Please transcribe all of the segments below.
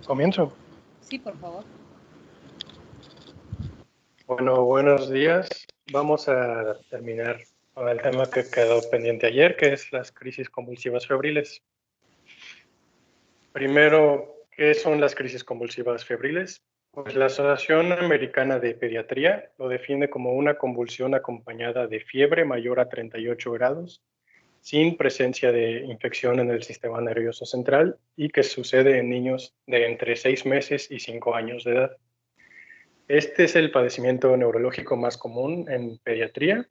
Comienzo. Sí, por favor. Bueno, buenos días. Vamos a terminar con el tema que quedó pendiente ayer, que es las crisis convulsivas febriles. Primero, ¿qué son las crisis convulsivas febriles? Pues la Asociación Americana de Pediatría lo define como una convulsión acompañada de fiebre mayor a 38 grados, sin presencia de infección en el sistema nervioso central y que sucede en niños de entre 6 meses y 5 años de edad. Este es el padecimiento neurológico más común en pediatría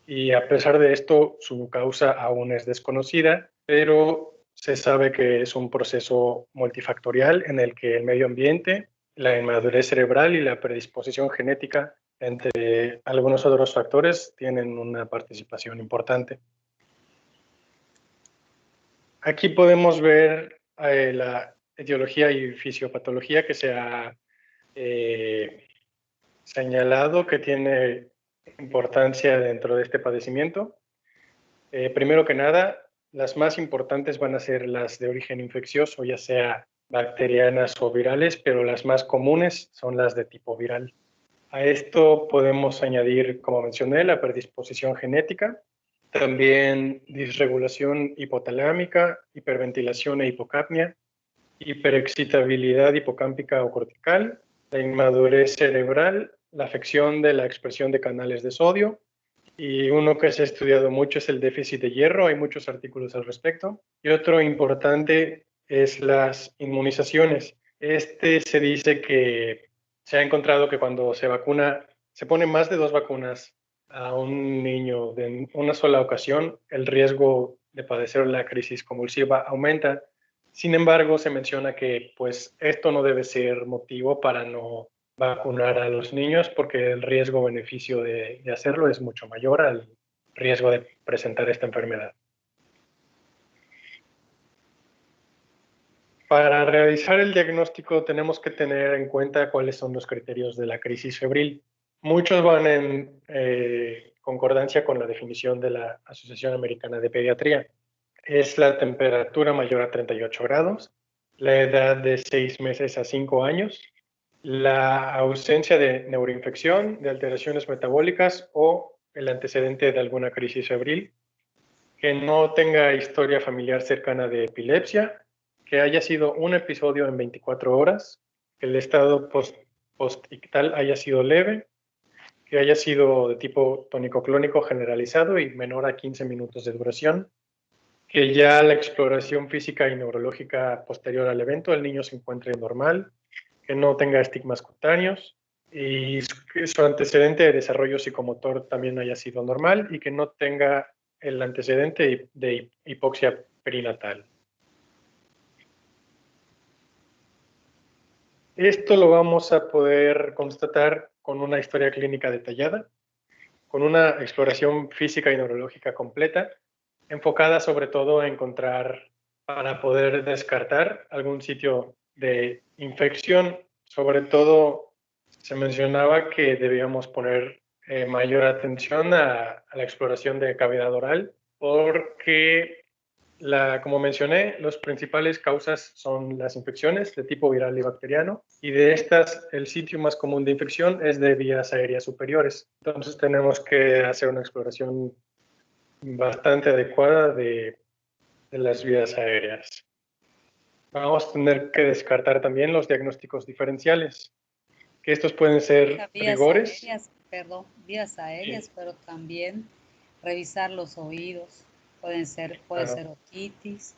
y a pesar de esto su causa aún es desconocida, pero se sabe que es un proceso multifactorial en el que el medio ambiente, la inmadurez cerebral y la predisposición genética, entre algunos otros factores, tienen una participación importante. Aquí podemos ver la etiología y fisiopatología que se ha señalado que tiene importancia dentro de este padecimiento. Primero que nada, las más importantes van a ser las de origen infeccioso, ya sea bacterianas o virales, pero las más comunes son las de tipo viral. A esto podemos añadir, como mencioné, la predisposición genética, también disregulación hipotalámica, hiperventilación e hipocapnia, hiperexcitabilidad hipocámpica o cortical, la inmadurez cerebral, la afección de la expresión de canales de sodio, y uno que se ha estudiado mucho es el déficit de hierro, hay muchos artículos al respecto. Y otro importante es las inmunizaciones. Se dice que se ha encontrado que cuando se vacuna, se pone más de 2 vacunas a un niño de una sola ocasión, el riesgo de padecer la crisis convulsiva aumenta. Sin embargo, se menciona que pues esto no debe ser motivo para no vacunar a los niños porque el riesgo-beneficio de hacerlo es mucho mayor al riesgo de presentar esta enfermedad. Para realizar el diagnóstico tenemos que tener en cuenta cuáles son los criterios de la crisis febril. Muchos van en concordancia con la definición de la Asociación Americana de Pediatría. Es la temperatura mayor a 38 grados, la edad de 6 meses a 5 años, la ausencia de neuroinfección, de alteraciones metabólicas o el antecedente de alguna crisis febril, que no tenga historia familiar cercana de epilepsia, que haya sido un episodio en 24 horas, que el estado postictal haya sido leve, que haya sido de tipo tónico-clónico generalizado y menor a 15 minutos de duración, que ya la exploración física y neurológica posterior al evento el niño se encuentre normal, que no tenga estigmas cutáneos y que su antecedente de desarrollo psicomotor también haya sido normal y que no tenga el antecedente de hipoxia perinatal. Esto lo vamos a poder constatar con una historia clínica detallada, con una exploración física y neurológica completa, enfocada sobre todo a encontrar, para poder descartar algún sitio de infección. Sobre todo se mencionaba que debíamos poner mayor atención a la exploración de cavidad oral, porque como mencioné, las principales causas son las infecciones de tipo viral y bacteriano, y de estas el sitio más común de infección es de vías aéreas superiores. Entonces tenemos que hacer una exploración bastante adecuada de las vías aéreas. Vamos a tener que descartar también los diagnósticos diferenciales, que estos pueden ser Vías rigores. aéreas, perdón, vías aéreas, pero también revisar los oídos, puede ser otitis,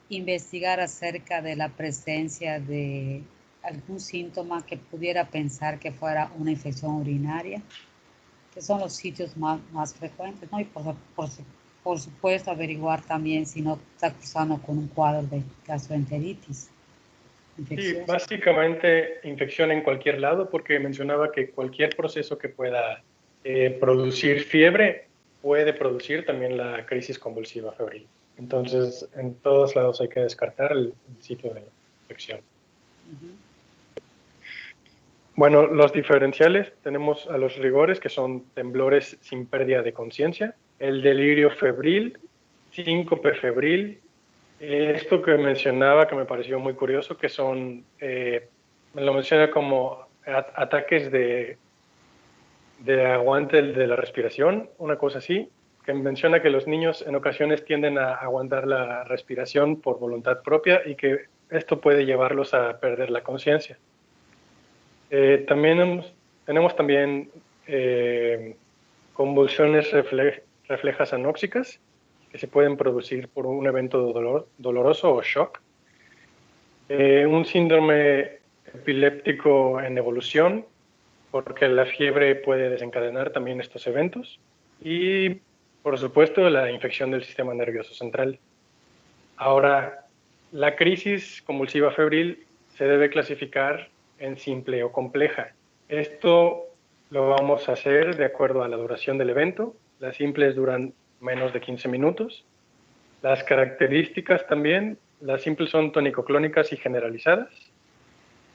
investigar acerca de la presencia de algún síntoma que pudiera pensar que fuera una infección urinaria, que son los sitios más frecuentes, ¿no? Y por supuesto averiguar también si no está cruzando con un cuadro de gastroenteritis Sí, infecciosa. básicamente infección en cualquier lado, porque mencionaba que cualquier proceso que pueda producir fiebre puede producir también la crisis convulsiva febril. Entonces, en todos lados hay que descartar el sitio de infección. Bueno, los diferenciales, tenemos a los rigores, que son temblores sin pérdida de conciencia, el delirio febril, síncope febril, Esto que mencionaba, que me pareció muy curioso, que son, me lo menciona como ataques de aguante de la respiración, una cosa así, que menciona que los niños en ocasiones tienden a aguantar la respiración por voluntad propia y que esto puede llevarlos a perder la conciencia. Tenemos también convulsiones reflejas anóxicas que se pueden producir por un evento doloroso o shock. Un síndrome epiléptico en evolución, porque la fiebre puede desencadenar también estos eventos. Y, por supuesto, la infección del sistema nervioso central. Ahora, la crisis convulsiva febril se debe clasificar en simple o compleja. Esto lo vamos a hacer de acuerdo a la duración del evento. Las simples duran menos de 15 minutos. Las características también, las simples son tónico-clónicas y generalizadas.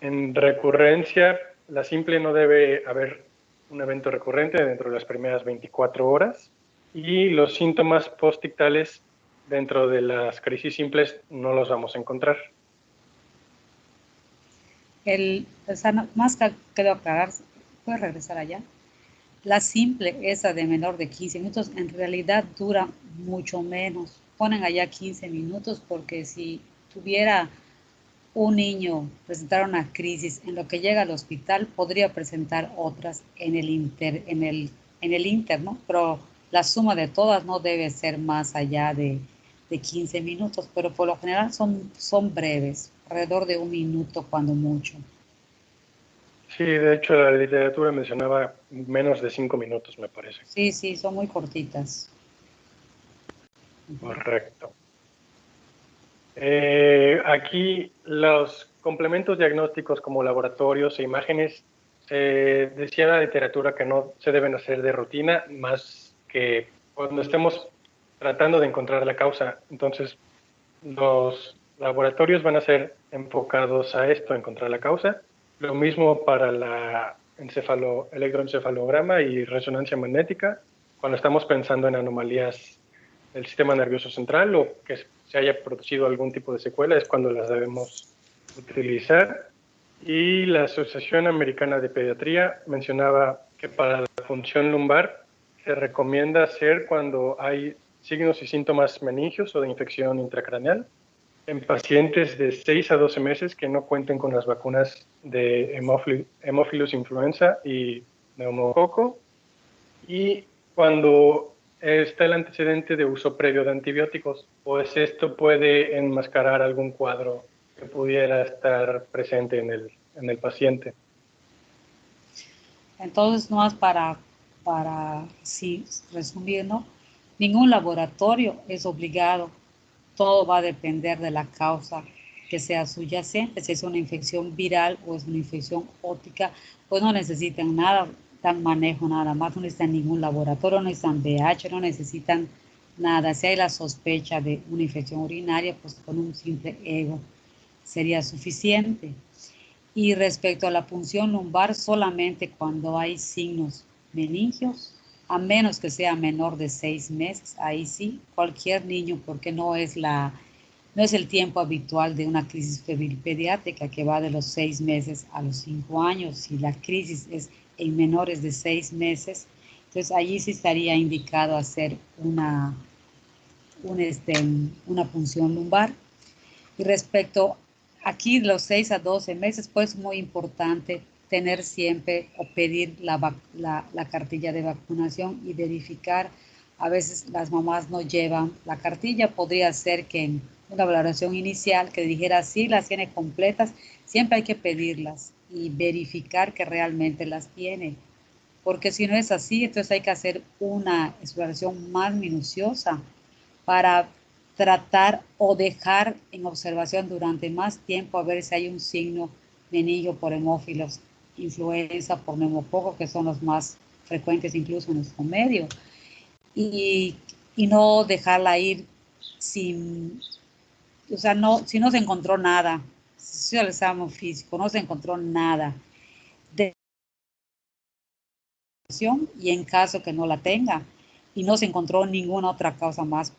En recurrencia, la simple no debe haber un evento recurrente dentro de las primeras 24 horas y los síntomas postictales dentro de las crisis simples no los vamos a encontrar. O sea, más que quiero aclarar, ¿puedes regresar allá? La simple, esa de menor de 15 minutos, en realidad dura mucho menos. Ponen allá 15 minutos porque si tuviera un niño presentar una crisis en lo que llega al hospital, podría presentar otras en el inter, ¿no? Pero la suma de todas no debe ser más allá de 15 minutos, pero por lo general son breves, alrededor de un minuto cuando mucho. Sí, de hecho la literatura mencionaba menos de 5 minutos, me parece. Sí, sí, son muy cortitas. Correcto. Aquí los complementos diagnósticos como laboratorios e imágenes, decía la literatura que no se deben hacer de rutina, más que cuando estemos tratando de encontrar la causa. Entonces, los laboratorios van a ser enfocados a esto, a encontrar la causa. Lo mismo para la electroencefalograma y resonancia magnética, cuando estamos pensando en anomalías del sistema nervioso central o que se haya producido algún tipo de secuela, es cuando las debemos utilizar. Y la Asociación Americana de Pediatría mencionaba que para la función lumbar se recomienda hacer cuando hay signos y síntomas meningios o de infección intracraneal en pacientes de 6 a 12 meses que no cuenten con las vacunas de Haemophilus influenza y neumococo, y cuando está el antecedente de uso previo de antibióticos, pues esto puede enmascarar algún cuadro que pudiera estar presente en el paciente. Entonces, no es para sí, resumir, ¿no? Ningún laboratorio es obligado, todo va a depender de la causa que sea subyacente, si es una infección viral o es una infección óptica, pues no necesitan nada, dan manejo nada más, no necesitan ningún laboratorio, no necesitan VH, no necesitan nada. Si hay la sospecha de una infección urinaria, pues con un simple ego sería suficiente. Y respecto a la punción lumbar, solamente cuando hay signos meningios, a menos que sea menor de 6 meses, ahí sí, cualquier niño, porque no es el tiempo habitual de una crisis febril pediátrica que va de los 6 meses a los 5 años. Si la crisis es en menores de 6 meses, entonces allí sí estaría indicado hacer una punción lumbar. Y respecto aquí los 6 a 12 meses, pues muy importante tener siempre o pedir la cartilla de vacunación y verificar. A veces las mamás no llevan la cartilla, podría ser que en una valoración inicial que dijera sí, las tiene completas, siempre hay que pedirlas y verificar que realmente las tiene, porque si no es así, entonces hay que hacer una exploración más minuciosa para tratar o dejar en observación durante más tiempo a ver si hay un signo meningio por hemófilos, influenza por neumococo, que son los más frecuentes incluso en nuestro medio, y, y no dejarla ir sin, o sea, no, si no se encontró nada, si el examen físico no se encontró nada de y en caso que no la tenga y no se encontró ninguna otra causa más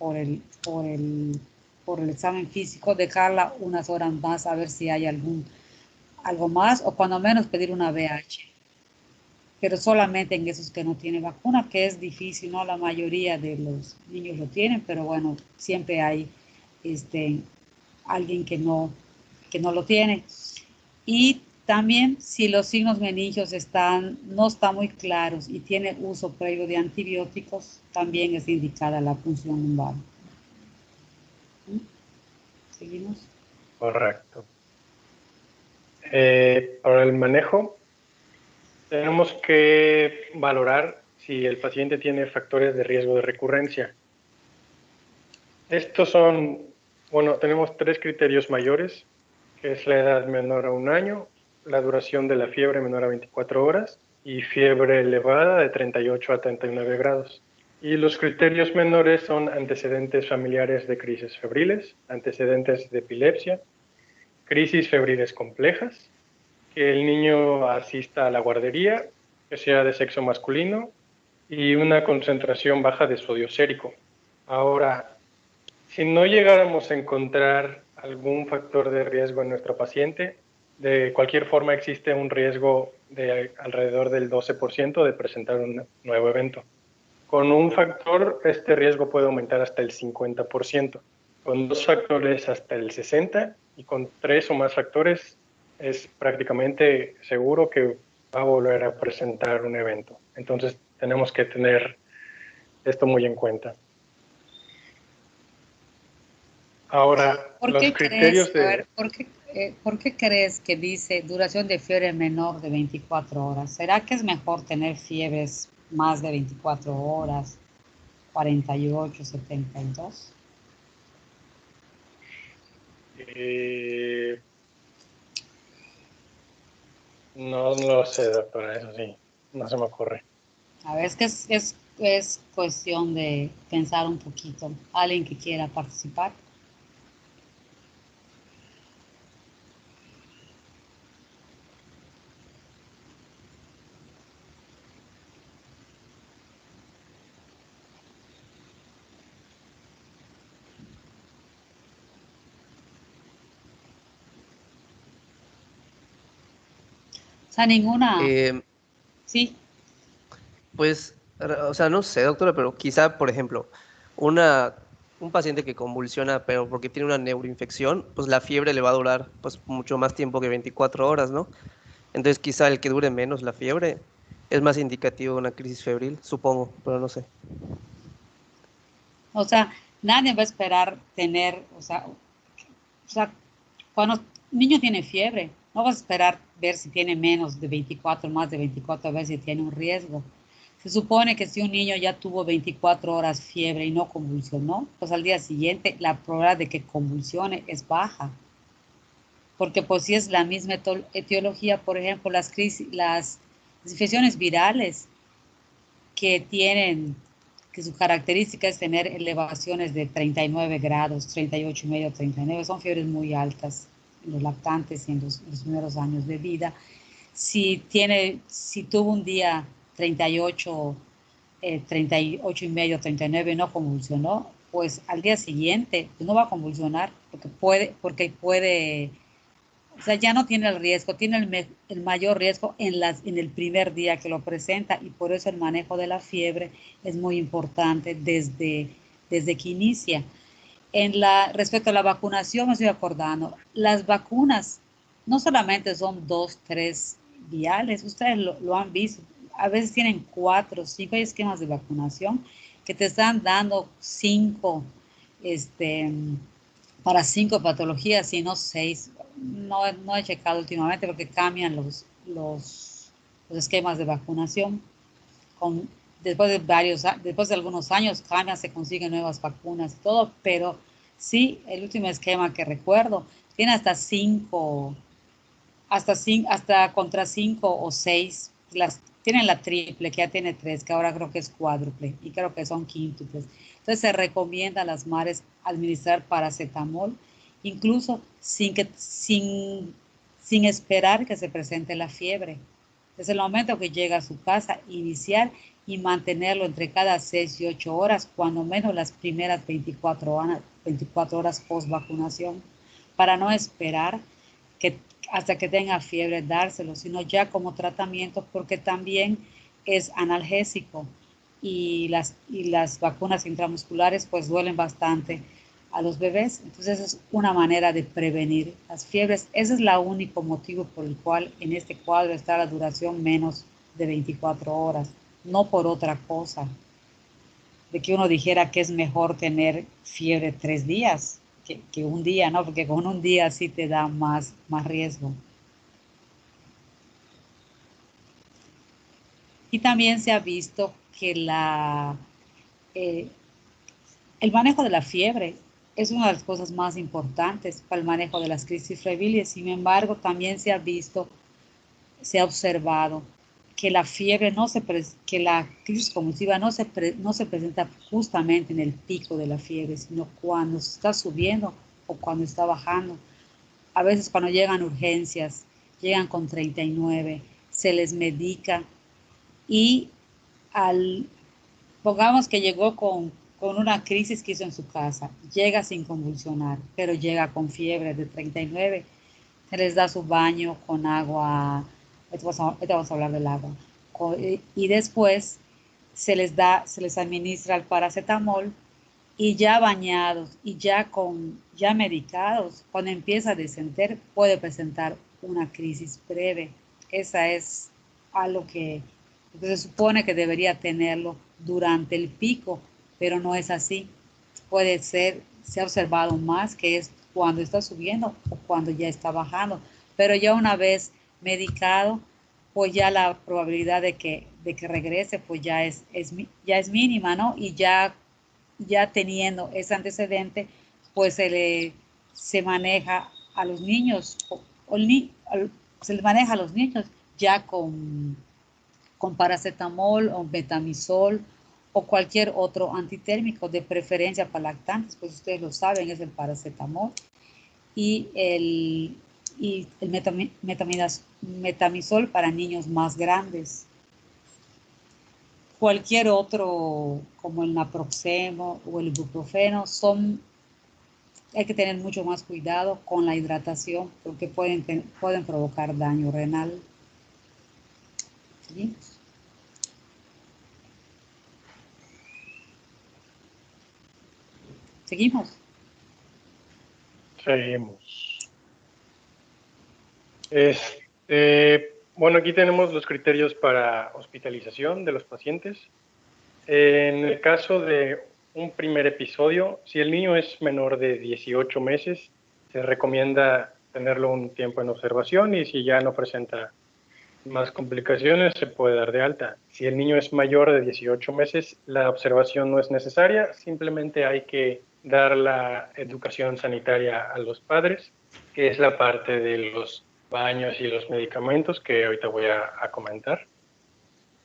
por el examen físico, dejarla unas horas más a ver si hay algo más, o cuando menos pedir una VH. Pero solamente en esos que no tienen vacuna, que es difícil, ¿no? La mayoría de los niños lo tienen, pero bueno, siempre hay alguien que no lo tiene. Y también si los signos meningios no están muy claros y tiene uso previo de antibióticos, también es indicada la punción lumbar. ¿Seguimos? Correcto. Para el manejo, tenemos que valorar si el paciente tiene factores de riesgo de recurrencia. Estos son, bueno, tenemos 3 criterios mayores, que es la edad menor a 1 año, la duración de la fiebre menor a 24 horas y fiebre elevada de 38 a 39 grados. Y los criterios menores son antecedentes familiares de crisis febriles, antecedentes de epilepsia, crisis febriles complejas, que el niño asista a la guardería, que sea de sexo masculino, y una concentración baja de sodio sérico. Ahora, si no llegáramos a encontrar algún factor de riesgo en nuestro paciente, de cualquier forma existe un riesgo de alrededor del 12% de presentar un nuevo evento. Con un factor, este riesgo puede aumentar hasta el 50%. Con 2 factores hasta el 60%, y con 3 o más factores es prácticamente seguro que va a volver a presentar un evento. Entonces tenemos que tener esto muy en cuenta. Ahora, los criterios de... ¿Por qué crees que dice duración de fiebre menor de 24 horas? ¿Será que es mejor tener fiebres más de 24 horas, 48, 72? No lo sé, doctora, eso sí, no se me ocurre. A ver, es que es cuestión de pensar un poquito. ¿Alguien que quiera participar? O sea, ninguna. Sí. Pues, o sea, no sé, doctora, pero quizá, por ejemplo, un paciente que convulsiona, pero porque tiene una neuroinfección, pues la fiebre le va a durar pues mucho más tiempo que 24 horas, ¿no? Entonces quizá el que dure menos la fiebre es más indicativo de una crisis febril, supongo, pero no sé. O sea, nadie va a esperar tener, o sea, cuando un niño tiene fiebre, no vas a esperar ver si tiene menos de 24, más de 24, a ver si tiene un riesgo. Se supone que si un niño ya tuvo 24 horas fiebre y no convulsionó, pues al día siguiente la probabilidad de que convulsione es baja. Porque pues si es la misma etiología, por ejemplo, las infecciones virales que su característica es tener elevaciones de 39 grados, 38 y medio, 39, son fiebres muy altas en los lactantes y en los primeros años de vida. Si tuvo un día 38, 38 y medio, 39 y no convulsionó, pues al día siguiente pues no va a convulsionar porque puede, o sea, ya no tiene el riesgo, tiene el mayor riesgo en el primer día que lo presenta, y por eso el manejo de la fiebre es muy importante desde que inicia. Respecto a la vacunación, me estoy acordando, las vacunas no solamente son 2, 3 viales, ustedes lo han visto, a veces tienen 4, 5 esquemas de vacunación que te están dando 5, para 5 patologías y no 6. No he checado últimamente porque cambian los esquemas de vacunación. Con, después de algunos años cambian, se consiguen nuevas vacunas y todo, pero sí, el último esquema que recuerdo tiene hasta 5, hasta contra 5 o 6. Tienen la triple, que ya tiene 3, que ahora creo que es cuádruple, y creo que son quíntuples. Entonces se recomienda a las madres administrar paracetamol, incluso sin esperar que se presente la fiebre. Desde el momento que llega a su casa, iniciar, y mantenerlo entre cada 6 y 8 horas, cuando menos las primeras 24 horas post vacunación, para no esperar que hasta que tenga fiebre dárselo, sino ya como tratamiento, porque también es analgésico y las vacunas intramusculares pues duelen bastante a los bebés. Entonces es una manera de prevenir las fiebres. Ese es el único motivo por el cual en este cuadro está la duración menos de 24 horas, no por otra cosa, de que uno dijera que es mejor tener fiebre 3 días que un día, ¿no? Porque con un día sí te da más riesgo. Y también se ha visto que el manejo de la fiebre es una de las cosas más importantes para el manejo de las crisis febriles. Sin embargo, también se ha visto, se ha observado que la fiebre que la crisis convulsiva no se presenta justamente en el pico de la fiebre, sino cuando se está subiendo o cuando está bajando. A veces cuando llegan urgencias, llegan con 39, se les medica y pongamos que llegó con una crisis que hizo en su casa, llega sin convulsionar, pero llega con fiebre de 39, se les da su baño con agua, ahorita vamos a hablar del agua, y después se les administra el paracetamol y ya bañados y ya medicados, cuando empieza a descender puede presentar una crisis breve. Esa es algo que se supone que debería tenerlo durante el pico, pero no es así. Puede ser, se ha observado más que es cuando está subiendo o cuando ya está bajando, pero ya una vez medicado, pues ya la probabilidad de que regrese pues ya es mínima, ¿no? Y ya teniendo ese antecedente, pues se maneja a los niños, se les maneja a los niños ya con paracetamol o metamisol o cualquier otro antitérmico, de preferencia para lactantes, pues ustedes lo saben, es el paracetamol y el metamisol para niños más grandes. Cualquier otro, como el naproxeno o el ibuprofeno, hay que tener mucho más cuidado con la hidratación porque pueden provocar daño renal. ¿Sí? ¿Seguimos? Seguimos. Bueno, aquí tenemos los criterios para hospitalización de los pacientes. En el caso de un primer episodio, si el niño es menor de 18 meses, se recomienda tenerlo un tiempo en observación y si ya no presenta más complicaciones, se puede dar de alta. Si el niño es mayor de 18 meses, la observación no es necesaria, simplemente hay que dar la educación sanitaria a los padres, que es la parte de los baños y los medicamentos que ahorita voy a comentar.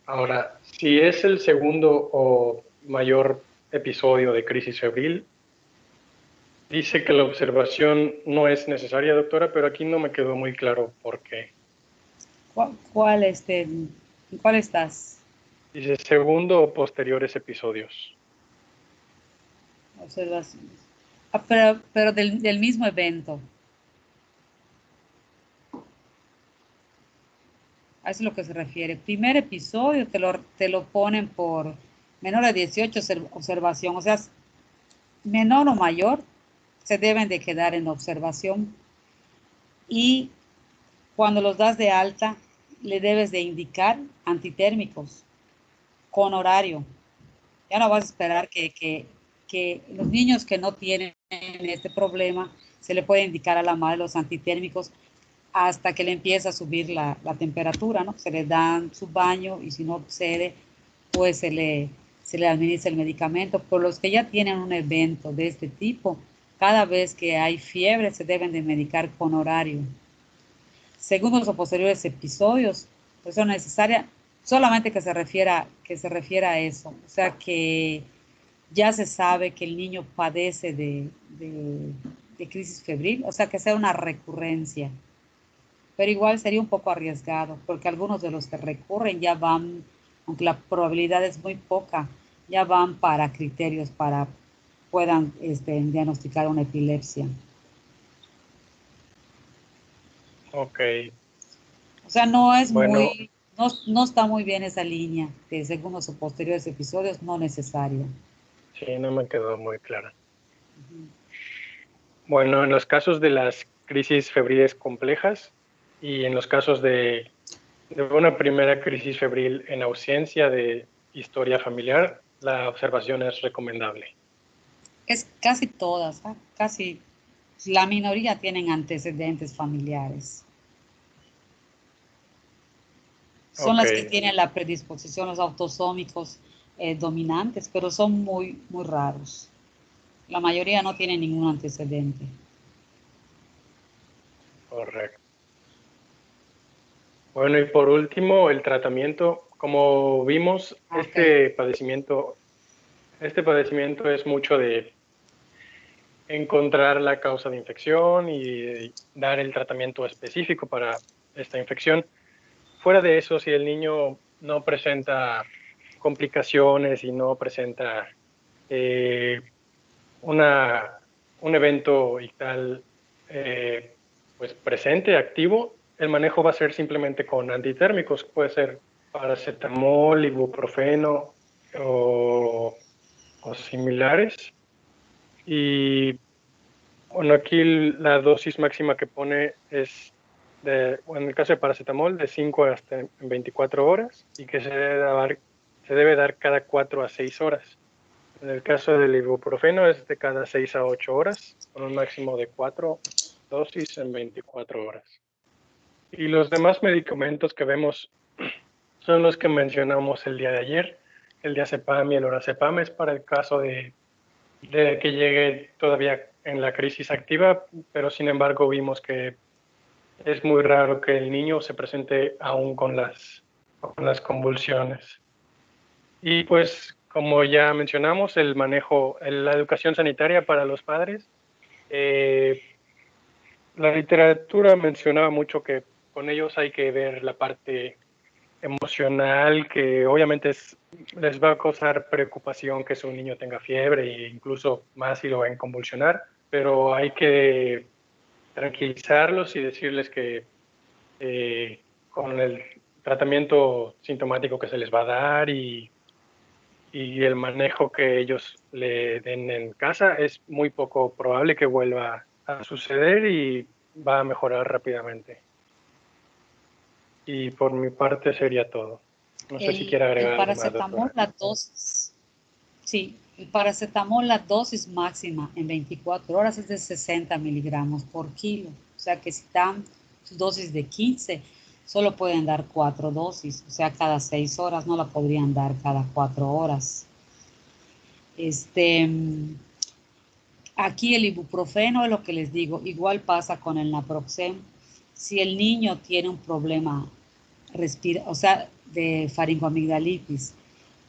Ahora, si es el segundo o mayor episodio de crisis febril, dice que la observación no es necesaria, doctora, pero aquí no me quedó muy claro por qué. ¿En cuál estás? Dice segundo o posteriores episodios. Observaciones. Pero del mismo evento. A eso es lo que se refiere. Primer episodio te lo ponen por menor de 18 observación. O sea, menor o mayor se deben de quedar en observación. Y cuando los das de alta, le debes de indicar antitérmicos con horario. Ya no vas a esperar que los niños que no tienen este problema, se le puede indicar a la madre los antitérmicos hasta que le empieza a subir la temperatura, ¿no? Se le dan su baño y si no cede, pues se le administra el medicamento. Por los que ya tienen un evento de este tipo, cada vez que hay fiebre se deben de medicar con horario. Segundos o posteriores episodios, pues son necesarias solamente que se refiera a eso. O sea que ya se sabe que el niño padece de crisis febril, o sea que sea una recurrencia. Pero igual sería un poco arriesgado, porque algunos de los que recurren ya van aunque la probabilidad es muy poca, ya van para criterios para puedan diagnosticar una epilepsia. Ok, O sea, no es bueno, muy, no está muy bien esa línea de segundos o posteriores episodios, no necesaria. sí, no me quedó muy clara. Bueno, en los casos de las crisis febriles complejas y en los casos de una primera crisis febril en ausencia de historia familiar, la observación es recomendable. Es casi todas, ¿ah? Casi la minoría tienen antecedentes familiares. Son Ok, las que tienen la predisposición, los autosómicos dominantes, pero son muy, muy raros. La mayoría no tienen ningún antecedente. correcto. Bueno, y por último, el tratamiento. Como vimos, Ok. este padecimiento es mucho de encontrar la causa de infección y dar el tratamiento específico para esta infección. Fuera de eso, si el niño no presenta complicaciones y no presenta eh, una, un evento ictal pues presente, activo, el manejo va a ser simplemente con antitérmicos, puede ser paracetamol, ibuprofeno o similares. Y bueno, aquí la dosis máxima que pone es, bueno, en el caso de paracetamol, de 5 hasta en 24 horas y que se debe dar cada 4 a 6 horas. En el caso del ibuprofeno es de cada 6 a 8 horas, con un máximo de 4 dosis en 24 horas. Y los demás medicamentos que vemos son los que mencionamos el día de ayer. El diazepam y el lorazepam es para el caso de que llegue todavía en la crisis activa, pero sin embargo vimos que es muy raro que el niño se presente aún con las convulsiones. Y pues, como ya mencionamos, el manejo, la educación sanitaria para los padres. eh, la literatura mencionaba mucho que con ellos hay que ver la parte emocional, que obviamente les va a causar preocupación que su niño tenga fiebre e incluso más si lo ven convulsionar, pero hay que tranquilizarlos y decirles que con el tratamiento sintomático que se les va a dar y el manejo que ellos le den en casa, es muy poco probable que vuelva a suceder y va a mejorar rápidamente. Y por mi parte sería todo. No sé si quiere El agregar algo más, paracetamol, doctora. la dosis, sí, el paracetamol, la dosis máxima en 24 horas es de 60 miligramos por kilo. O sea que si dan su dosis de 15, solo pueden dar 4 dosis. O sea, cada 6 horas no la podrían dar cada 4 horas. Este, Aquí el ibuprofeno es lo que les digo, igual pasa con el naproxen. Si el niño tiene un problema o sea, de faringoamigdalitis,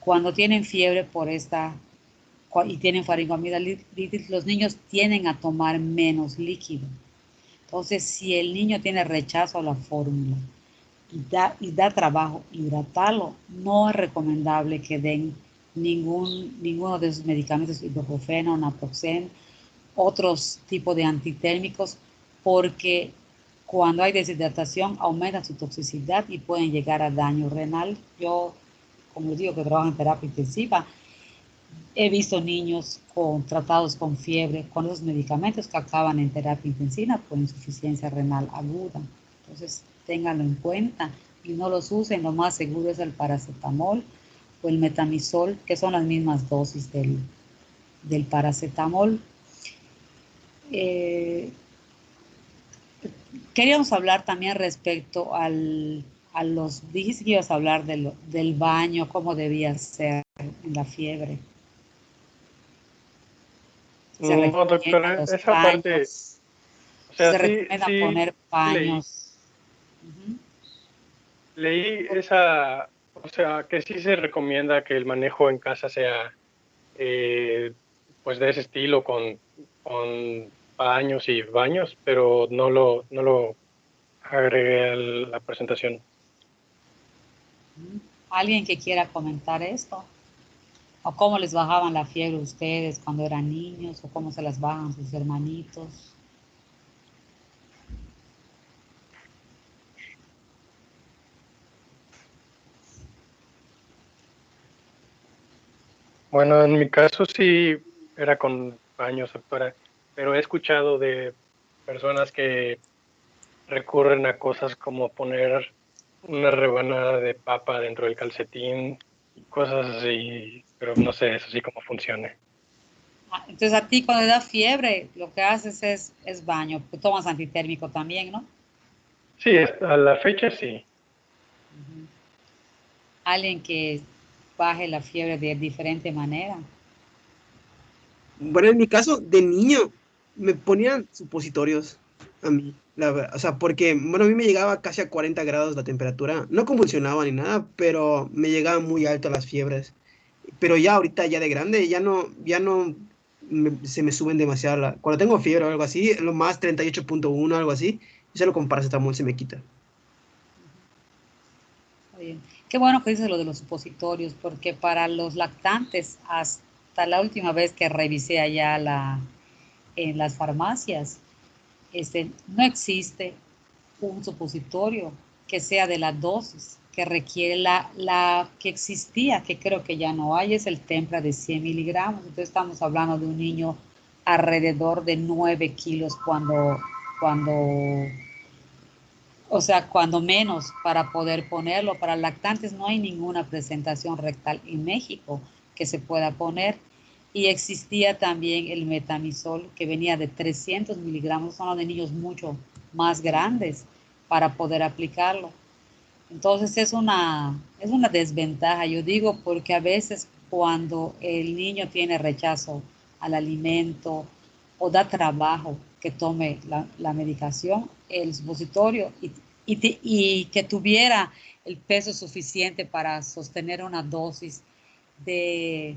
cuando tienen fiebre por y tienen faringoamigdalitis, los niños tienden a tomar menos líquido. Entonces, si el niño tiene rechazo a la fórmula y da trabajo hidratarlo, no es recomendable que den ninguno de esos medicamentos, ibuprofeno, naproxen, otros tipos de antitérmicos, porque cuando hay deshidratación aumenta su toxicidad y pueden llegar a daño renal. Yo, como les digo, que trabajo en terapia intensiva, he visto niños tratados con fiebre con esos medicamentos que acaban en terapia intensiva por insuficiencia renal aguda. Entonces, ténganlo en cuenta y no los usen. Lo más seguro es el paracetamol o el metamizol, que son las mismas dosis del paracetamol. Eh, Queríamos hablar también respecto a dijiste que ibas a hablar del baño, cómo debía ser en la fiebre. Se No, recomiendan doctora, los esa parte, paños, o sea, se recomiendan poner leí, paños. Ujú. leí esa, o sea, que sí se recomienda que el manejo en casa sea, eh, pues de ese estilo, con paños y baños, pero no lo agregué a la presentación. ¿Alguien que quiera comentar esto? ¿O cómo les bajaban la fiebre ustedes cuando eran niños? ¿O cómo se las bajan sus hermanitos? Bueno, en mi caso sí era con baños, doctora, pero he escuchado de personas que recurren a cosas como poner una rebanada de papa dentro del calcetín y cosas así, pero no sé eso sí cómo funcione. Entonces a ti cuando te da fiebre, lo que haces es baño. Tomas antitérmico también, ¿no? Sí, a la fecha sí. Alguien que baje la fiebre de diferente manera. Bueno, en mi caso, de niño, me ponían supositorios a mí, la verdad. O sea, porque, bueno, a mí me llegaba casi a 40 grados la temperatura. No convulsionaba ni nada, pero me llegaban muy alto las fiebres. Pero ya ahorita, ya de grande, se me suben demasiado. Cuando tengo fiebre o algo así, lo más 38.1, algo así, y solo con paracetamol se me quita. Está bien. Qué bueno que dices lo de los supositorios, porque para los lactantes, hasta la última vez que revisé allá en las farmacias, no existe un supositorio que sea de la dosis que requiere la que existía, que creo que ya no hay, es el Tempra de 100 miligramos. Entonces estamos hablando de un niño alrededor de 9 kilos cuando, o sea, cuando menos para poder ponerlo. Para lactantes no hay ninguna presentación rectal en México que se pueda poner. Y existía también el metamisol que venía de 300 miligramos, son de niños mucho más grandes para poder aplicarlo. Entonces es una desventaja, yo digo, porque a veces cuando el niño tiene rechazo al alimento o da trabajo que tome la medicación, el supositorio, y que tuviera el peso suficiente para sostener una dosis de,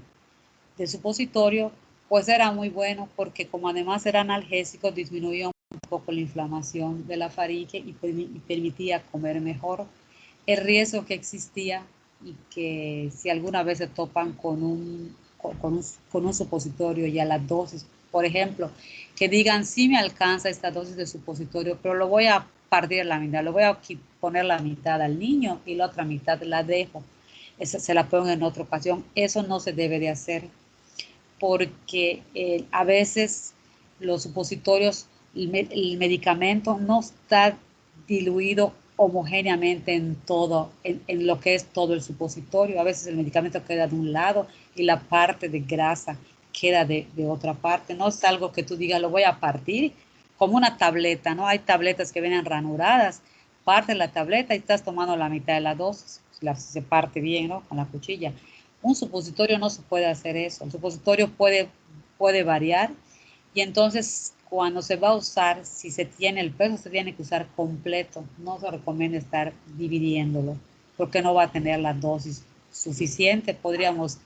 de supositorio, pues era muy bueno porque como además era analgésico, disminuía un poco la inflamación de la faringe y permitía comer mejor. El riesgo que existía y que si alguna vez se topan con un supositorio y a la dosis, por ejemplo, que digan, sí me alcanza esta dosis de supositorio, pero lo voy a partir la mitad, lo voy a poner la mitad al niño y la otra mitad la dejo. Esa se la pongo en otra ocasión. Eso no se debe de hacer porque a veces los supositorios, el medicamento no está diluido homogéneamente en todo, en lo que es todo el supositorio. A veces el medicamento queda de un lado y la parte de grasa queda de otra parte. No es algo que tú digas, lo voy a partir como una tableta, ¿no? Hay tabletas que vienen ranuradas, parte la tableta y estás tomando la mitad de la dosis, si se parte bien, ¿no? Con la cuchilla. Un supositorio no se puede hacer eso. El supositorio puede variar y entonces cuando se va a usar, si se tiene el peso, se tiene que usar completo. No se recomienda estar dividiéndolo porque no va a tener la dosis suficiente. Podríamos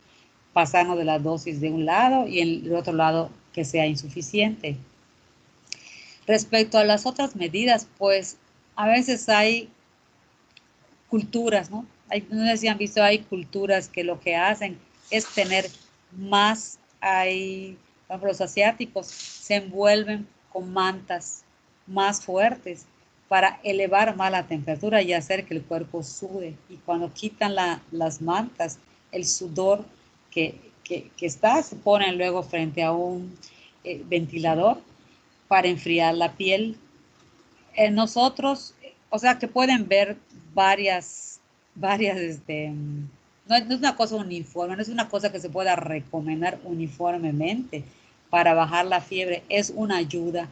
pasarnos de la dosis de un lado y en el otro lado que sea insuficiente. Respecto a las otras medidas, pues a veces hay culturas, ¿no? No sé si han visto, hay culturas que lo que hacen es tener más, por ejemplo, los asiáticos se envuelven con mantas más fuertes para elevar más la temperatura y hacer que el cuerpo sude. Y cuando quitan las mantas, el sudor que está, se ponen luego frente a un ventilador para enfriar la piel. Nosotros, o sea, que pueden ver varias, no es una cosa uniforme, no es una cosa que se pueda recomendar uniformemente para bajar la fiebre, es una ayuda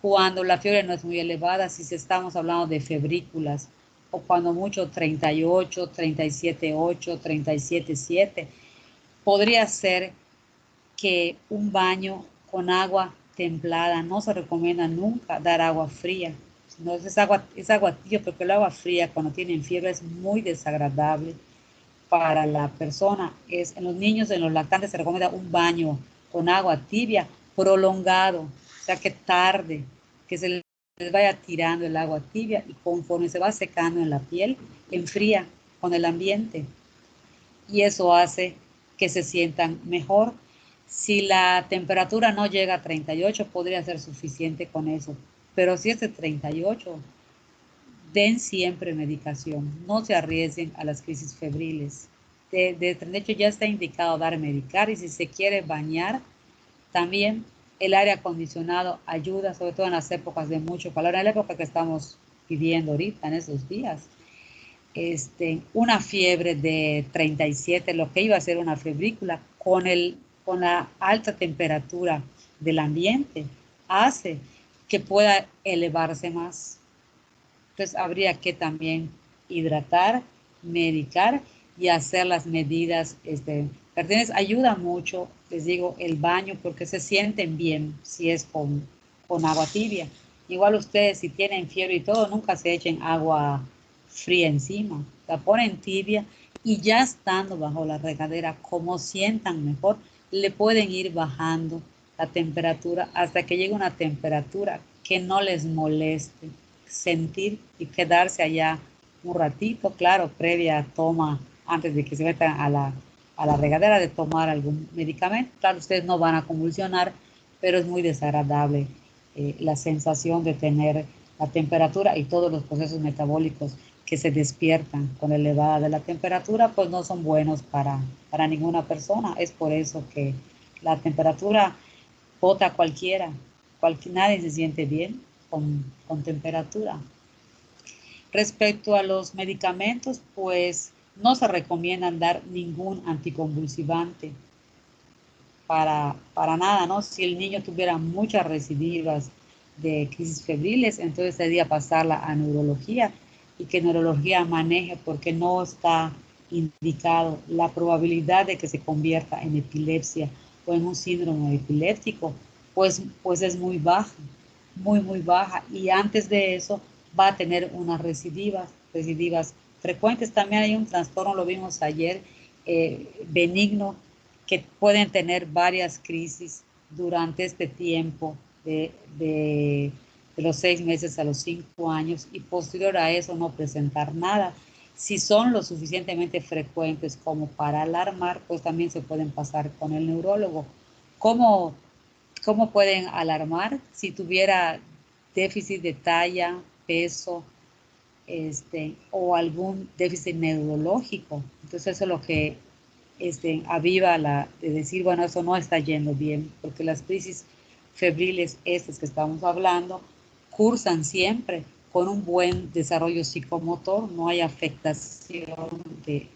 cuando la fiebre no es muy elevada, si estamos hablando de febrículas, o cuando mucho 38, 37,8, 37,7, podría ser que un baño con agua templada, no se recomienda nunca dar agua fría, no es agua tibia, porque el agua fría cuando tienen fiebre es muy desagradable para la persona. En los niños, en los lactantes se recomienda un baño con agua tibia prolongado, o sea que tarde, que se les vaya tirando el agua tibia y conforme se va secando en la piel, enfría con el ambiente. y eso hace que se sientan mejor. Si la temperatura no llega a 38, podría ser suficiente con eso, pero si es de 38, den siempre medicación, no se arriesguen a las crisis febriles. De hecho, ya está indicado dar medicar, y si se quiere bañar, también el aire acondicionado ayuda, sobre todo en las épocas de mucho calor, en la época que estamos viviendo ahorita, en esos días. Una fiebre de 37, lo que iba a ser una febrícula, con la alta temperatura del ambiente, hace que pueda elevarse más. Entonces habría que también hidratar, medicar y hacer las medidas pertinentes. Ayuda mucho, les digo, el baño, porque se sienten bien si es con agua tibia. Igual ustedes, si tienen fiebre y todo, nunca se echen agua fría encima, la ponen tibia, y ya estando bajo la regadera, como sientan mejor, le pueden ir bajando la temperatura hasta que llegue una temperatura que no les moleste sentir, y quedarse allá un ratito, claro, previa toma, antes de que se metan a la regadera, de tomar algún medicamento. Claro, ustedes no van a convulsionar, pero es muy desagradable la sensación de tener la temperatura, y todos los procesos metabólicos que se despiertan con la elevada de la temperatura, pues no son buenos para ninguna persona. Es por eso que la temperatura bota a cualquiera, nadie se siente bien con temperatura. Respecto a los medicamentos, pues no se recomiendan dar ningún anticonvulsivante para nada, ¿no? Si el niño tuviera muchas recidivas de crisis febriles, entonces sería pasarla a neurología, y que neurología maneje, porque no está indicado. La probabilidad de que se convierta en epilepsia o en un síndrome epiléptico, pues es muy baja, muy baja, y antes de eso va a tener unas recidivas frecuentes. También hay un trastorno, lo vimos ayer, benigno, que pueden tener varias crisis durante este tiempo de los 6 meses a los 5 años, y posterior a eso no presentar nada. Si son lo suficientemente frecuentes como para alarmar, pues también se pueden pasar con el neurólogo. ¿Cómo, cómo pueden alarmar? Si tuviera déficit de talla, peso, o algún déficit neurológico. Entonces eso es lo que aviva de decir, bueno, eso no está yendo bien, porque las crisis febriles, estas que estamos hablando, cursan siempre con un buen desarrollo psicomotor, no hay afectación de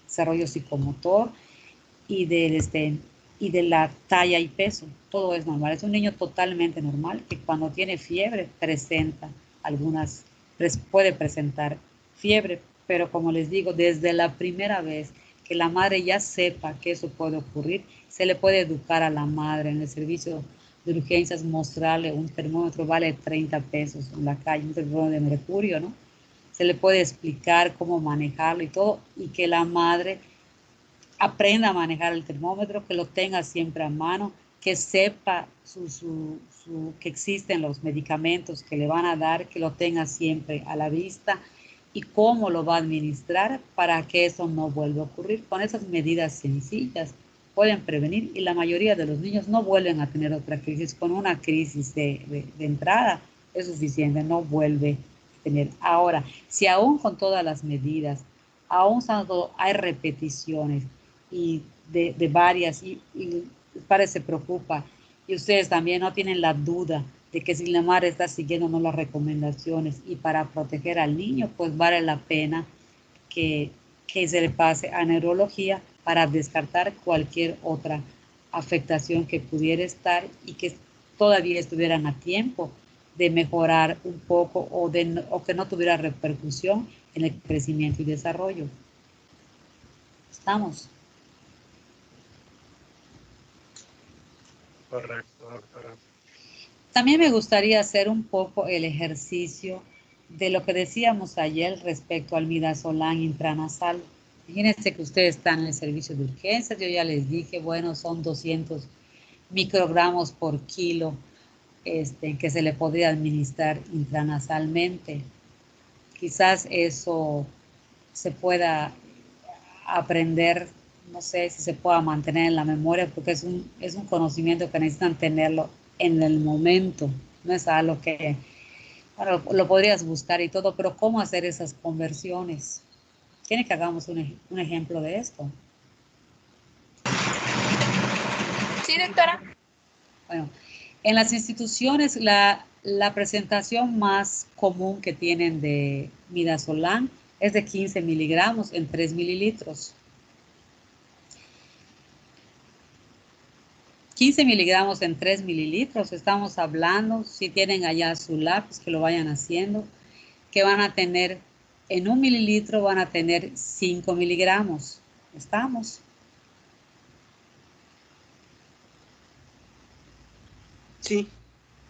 desarrollo psicomotor, y de la talla y peso, todo es normal. Es un niño totalmente normal, que cuando tiene fiebre presenta puede presentar fiebre, pero como les digo, desde la primera vez que la madre ya sepa que eso puede ocurrir, se le puede educar a la madre en el servicio de urgencias, mostrarle un termómetro, vale 30 pesos en la calle, un termómetro de mercurio, ¿no? Se le puede explicar cómo manejarlo y todo, y que la madre aprenda a manejar el termómetro, que lo tenga siempre a mano, que sepa que existen los medicamentos que le van a dar, que lo tenga siempre a la vista, y cómo lo va a administrar para que eso no vuelva a ocurrir. Con esas medidas sencillas pueden prevenir, y la mayoría de los niños no vuelven a tener otra crisis. Con una crisis de entrada es suficiente, no vuelve a tener. Ahora, si aún con todas las medidas, aún hay repeticiones y de varias, y el padre se preocupa, y ustedes también no tienen la duda de que si la madre está siguiendo no las recomendaciones, y para proteger al niño, pues vale la pena que, que se le pase a neurología para descartar cualquier otra afectación que pudiera estar, y que todavía estuvieran a tiempo de mejorar un poco, o que no tuviera repercusión en el crecimiento y desarrollo. ¿Estamos? Correcto, doctora. También me gustaría hacer un poco el ejercicio de lo que decíamos ayer respecto al midazolam intranasal. Imagínense que ustedes están en el servicio de urgencias. Yo ya les dije, bueno, son 200 microgramos por kilo que se le podría administrar intranasalmente. Quizás eso se pueda aprender, no sé si se pueda mantener en la memoria, porque es un conocimiento que necesitan tenerlo en el momento, no es algo que, bueno, lo podrías buscar y todo, pero ¿cómo hacer esas conversiones? ¿Quiere que hagamos un ejemplo de esto? Sí, doctora. Bueno, en las instituciones la presentación más común que tienen de midazolam es de 15 miligramos en 3 mililitros. 15 miligramos en 3 mililitros, estamos hablando, si tienen allá su lápiz, que lo vayan haciendo, que van a tener, en 1 mililitro van a tener 5 miligramos. ¿Estamos? Sí.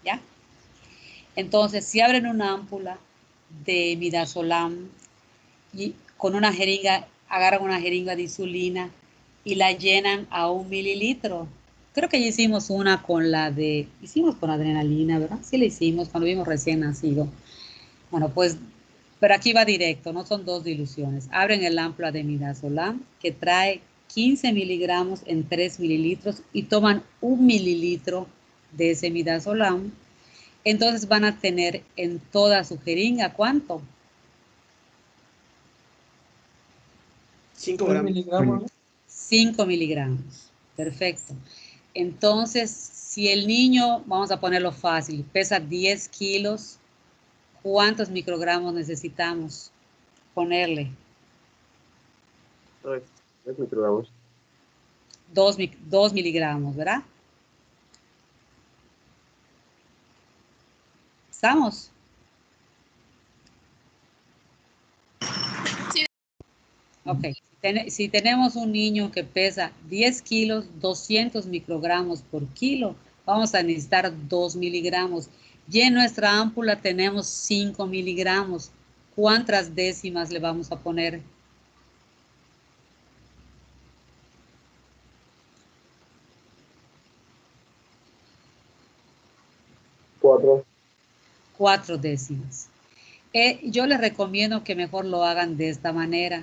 ¿Ya? Entonces, si abren una ámpula de midazolam y con una jeringa, agarran una jeringa de insulina y la llenan a 1 mililitro. Creo que ya hicimos una hicimos con adrenalina, ¿verdad? Sí la hicimos cuando vimos recién nacido. Bueno, pues, pero aquí va directo, no son dos diluciones. Abren el ámpula de midazolam que trae 15 miligramos en 3 mililitros y toman 1 mililitro de ese midazolam. Entonces van a tener en toda su jeringa, ¿cuánto? 5 gramos. 5 miligramos. Perfecto. Entonces, si el niño, vamos a ponerlo fácil, pesa 10 kilos, ¿cuántos microgramos necesitamos ponerle? 3 microgramos. 2 miligramos, ¿verdad? ¿Estamos? Sí. Ok. Si tenemos un niño que pesa 10 kilos, 200 microgramos por kilo, vamos a necesitar 2 miligramos. Y en nuestra ámpula tenemos 5 miligramos. ¿Cuántas décimas le vamos a poner? 4. 4 décimas. Yo les recomiendo que mejor lo hagan de esta manera.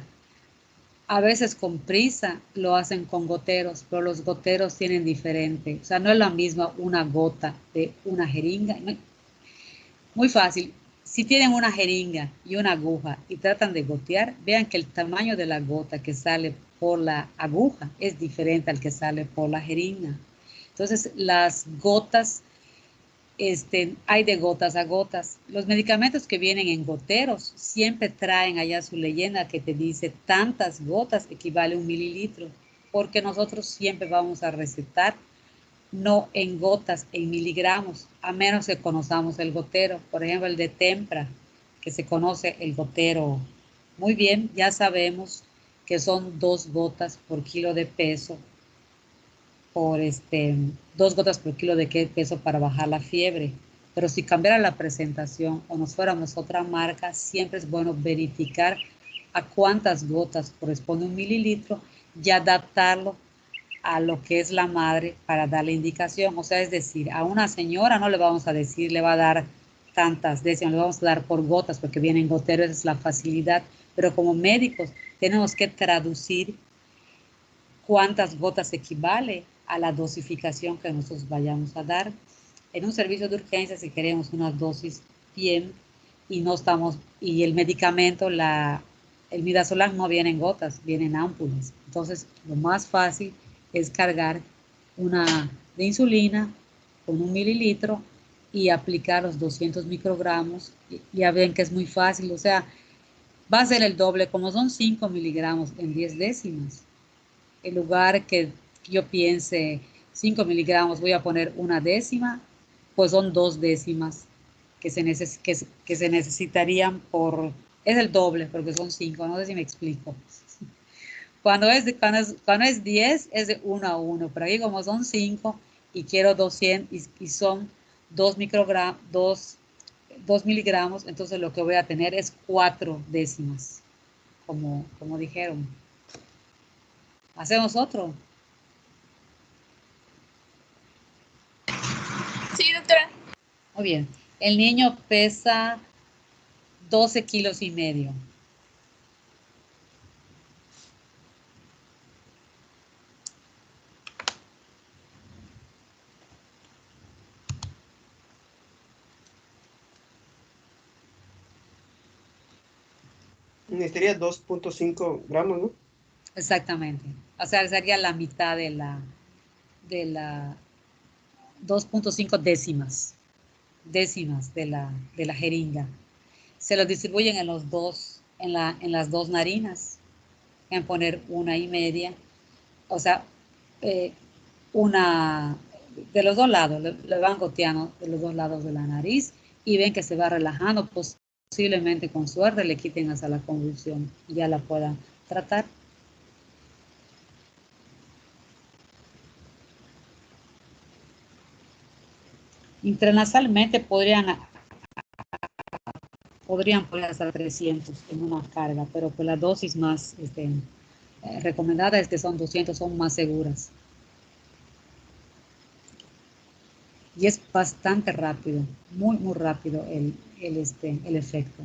A veces con prisa lo hacen con goteros, pero los goteros tienen diferente. O sea, no es la misma una gota de una jeringa. Muy fácil. Si tienen una jeringa y una aguja y tratan de gotear, vean que el tamaño de la gota que sale por la aguja es diferente al que sale por la jeringa. Entonces, las gotas, hay de gotas a gotas. Los medicamentos que vienen en goteros siempre traen allá su leyenda que te dice tantas gotas equivale a 1 mililitro, porque nosotros siempre vamos a recetar no en gotas, en miligramos, a menos que conozcamos el gotero. Por ejemplo, el de Tempra, que se conoce el gotero muy bien, ya sabemos que son 2 gotas por kilo de peso, por 2 gotas por kilo de peso para bajar la fiebre. Pero si cambiara la presentación o nos fuéramos otra marca, siempre es bueno verificar a cuántas gotas corresponde 1 mililitro y adaptarlo a lo que es la madre para darle indicación. O sea, es decir, a una señora no le vamos a decir, le va a dar tantas décimas, le vamos a dar por gotas porque vienen goteros, esa es la facilidad. Pero como médicos tenemos que traducir cuántas gotas equivale a la dosificación que nosotros vayamos a dar. En un servicio de urgencia, si queremos una dosis bien y no estamos, y el medicamento, el midazolam no viene en gotas, viene en ámpulas. Entonces, lo más fácil es cargar una de insulina con 1 mililitro y aplicar los 200 microgramos. Ya ven que es muy fácil, o sea, va a ser el doble, como son 5 miligramos en 10 décimas. En lugar que yo piense 5 miligramos, voy a poner 1 décima, pues son 2 décimas que se necesitarían es el doble, porque son 5, no sé si me explico. Cuando es 10, es de 1 a 1, pero ahí como son 5 y quiero 200 y son 2 miligramos, entonces lo que voy a tener es 4 décimas, como dijeron. Hacemos otro. Sí, doctora. Muy bien. El niño pesa 12 kilos y medio. Necesitaría 2.5 gramos, ¿no? Exactamente. O sea, sería la mitad de la 2.5 décimas de la jeringa. Se los distribuyen en los dos, en las dos narinas. En poner 1,5, o sea, eh, una de los dos lados, le van goteando de los dos lados de la nariz y ven que se va relajando, posiblemente con suerte le quiten hasta la convulsión y ya la puedan tratar. Intranasalmente podrían poner hasta 300 en una carga, pero pues la dosis más recomendada es que son 200, son más seguras. Y es bastante rápido, muy, muy rápido el efecto.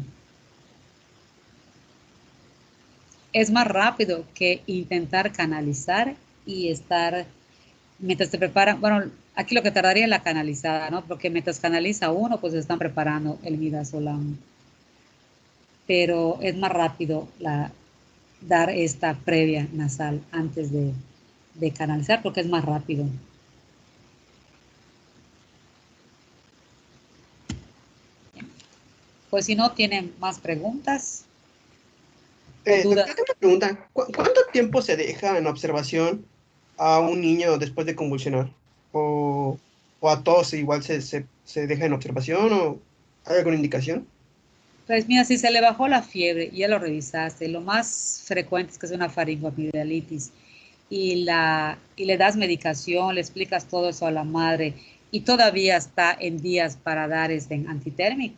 Es más rápido que intentar canalizar y estar, mientras te preparan, bueno, aquí lo que tardaría es la canalizada, ¿no? Porque mientras canaliza uno, pues están preparando el midazolam. Pero es más rápido dar esta previa nasal antes de canalizar porque es más rápido. Pues si no tienen más preguntas o dudas. Doctor, tengo una pregunta. ¿Cuánto tiempo se deja en observación a un niño después de convulsionar? ¿O a todos igual se deja en observación? ¿O hay alguna indicación? Pues mira, si se le bajó la fiebre y ya lo revisaste, lo más frecuente es que es una faringoamigdalitis y le das medicación, le explicas todo eso a la madre y todavía está en días para dar antitérmico,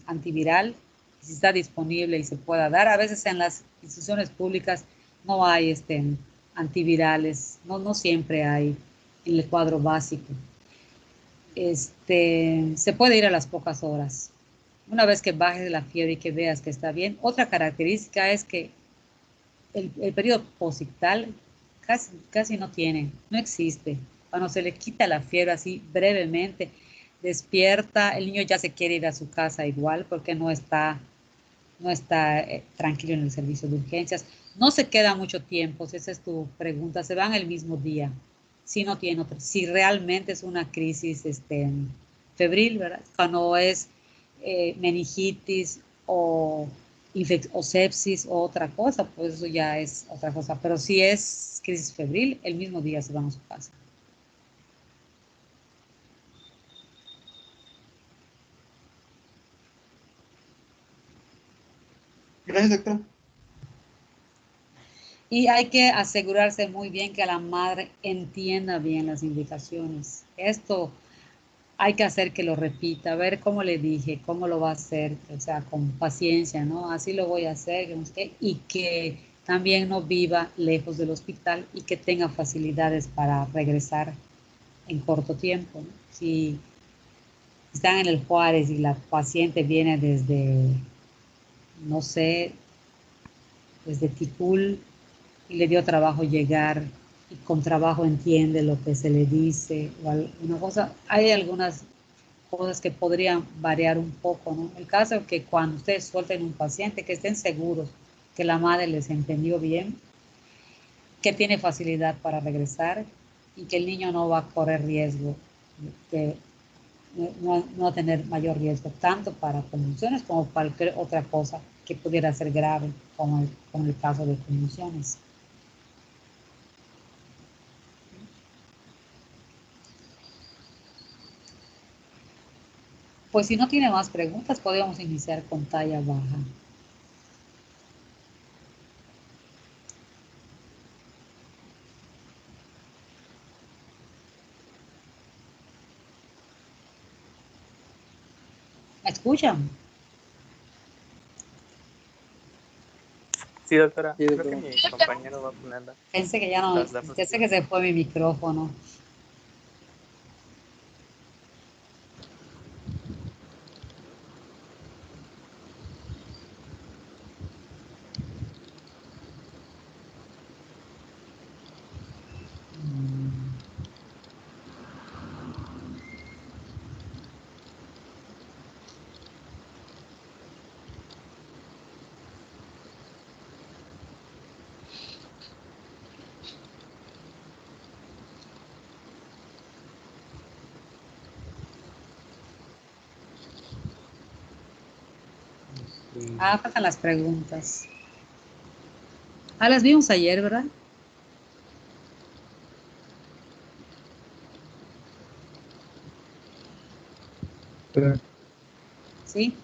antiviral, si está disponible y se pueda dar. A veces en las instituciones públicas no hay antivirales, no siempre hay en el cuadro básico. Se puede ir a las pocas horas. Una vez que bajes la fiebre y que veas que está bien. Otra característica es que el periodo posictal casi no existe. Cuando se le quita la fiebre así brevemente, despierta, el niño ya se quiere ir a su casa igual porque no está tranquilo en el servicio de urgencias. No se queda mucho tiempo, si esa es tu pregunta, se van el mismo día. Si no tiene otro, si realmente es una crisis febril, ¿verdad? Cuando es meningitis o sepsis o otra cosa, pues eso ya es otra cosa. Pero si es crisis febril, el mismo día se van a su casa. Gracias, doctora. Y hay que asegurarse muy bien que la madre entienda bien las indicaciones. Esto hay que hacer que lo repita, a ver cómo le dije, cómo lo va a hacer, o sea, con paciencia, ¿no? Así lo voy a hacer, y que también no viva lejos del hospital y que tenga facilidades para regresar en corto tiempo, ¿no? Si están en el Juárez y la paciente viene desde, no sé, desde Ticul y le dio trabajo llegar y con trabajo entiende lo que se le dice o alguna cosa, hay algunas cosas que podrían variar un poco, ¿no? El caso es que cuando ustedes suelten un paciente, que estén seguros que la madre les entendió bien, que tiene facilidad para regresar y que el niño no va a correr riesgo, que no va a tener mayor riesgo, tanto para convulsiones como para cualquier otra cosa que pudiera ser grave, como el caso de convulsiones. Pues si no tiene más preguntas, podríamos iniciar con talla baja. ¿Me escuchan? Sí, doctora. Sí, Creo que doctora. mi compañero va poniendo Pensé que ya no, las pensé que diapositivas. se fue mi micrófono. Faltan las preguntas. Las vimos ayer, ¿verdad? Sí.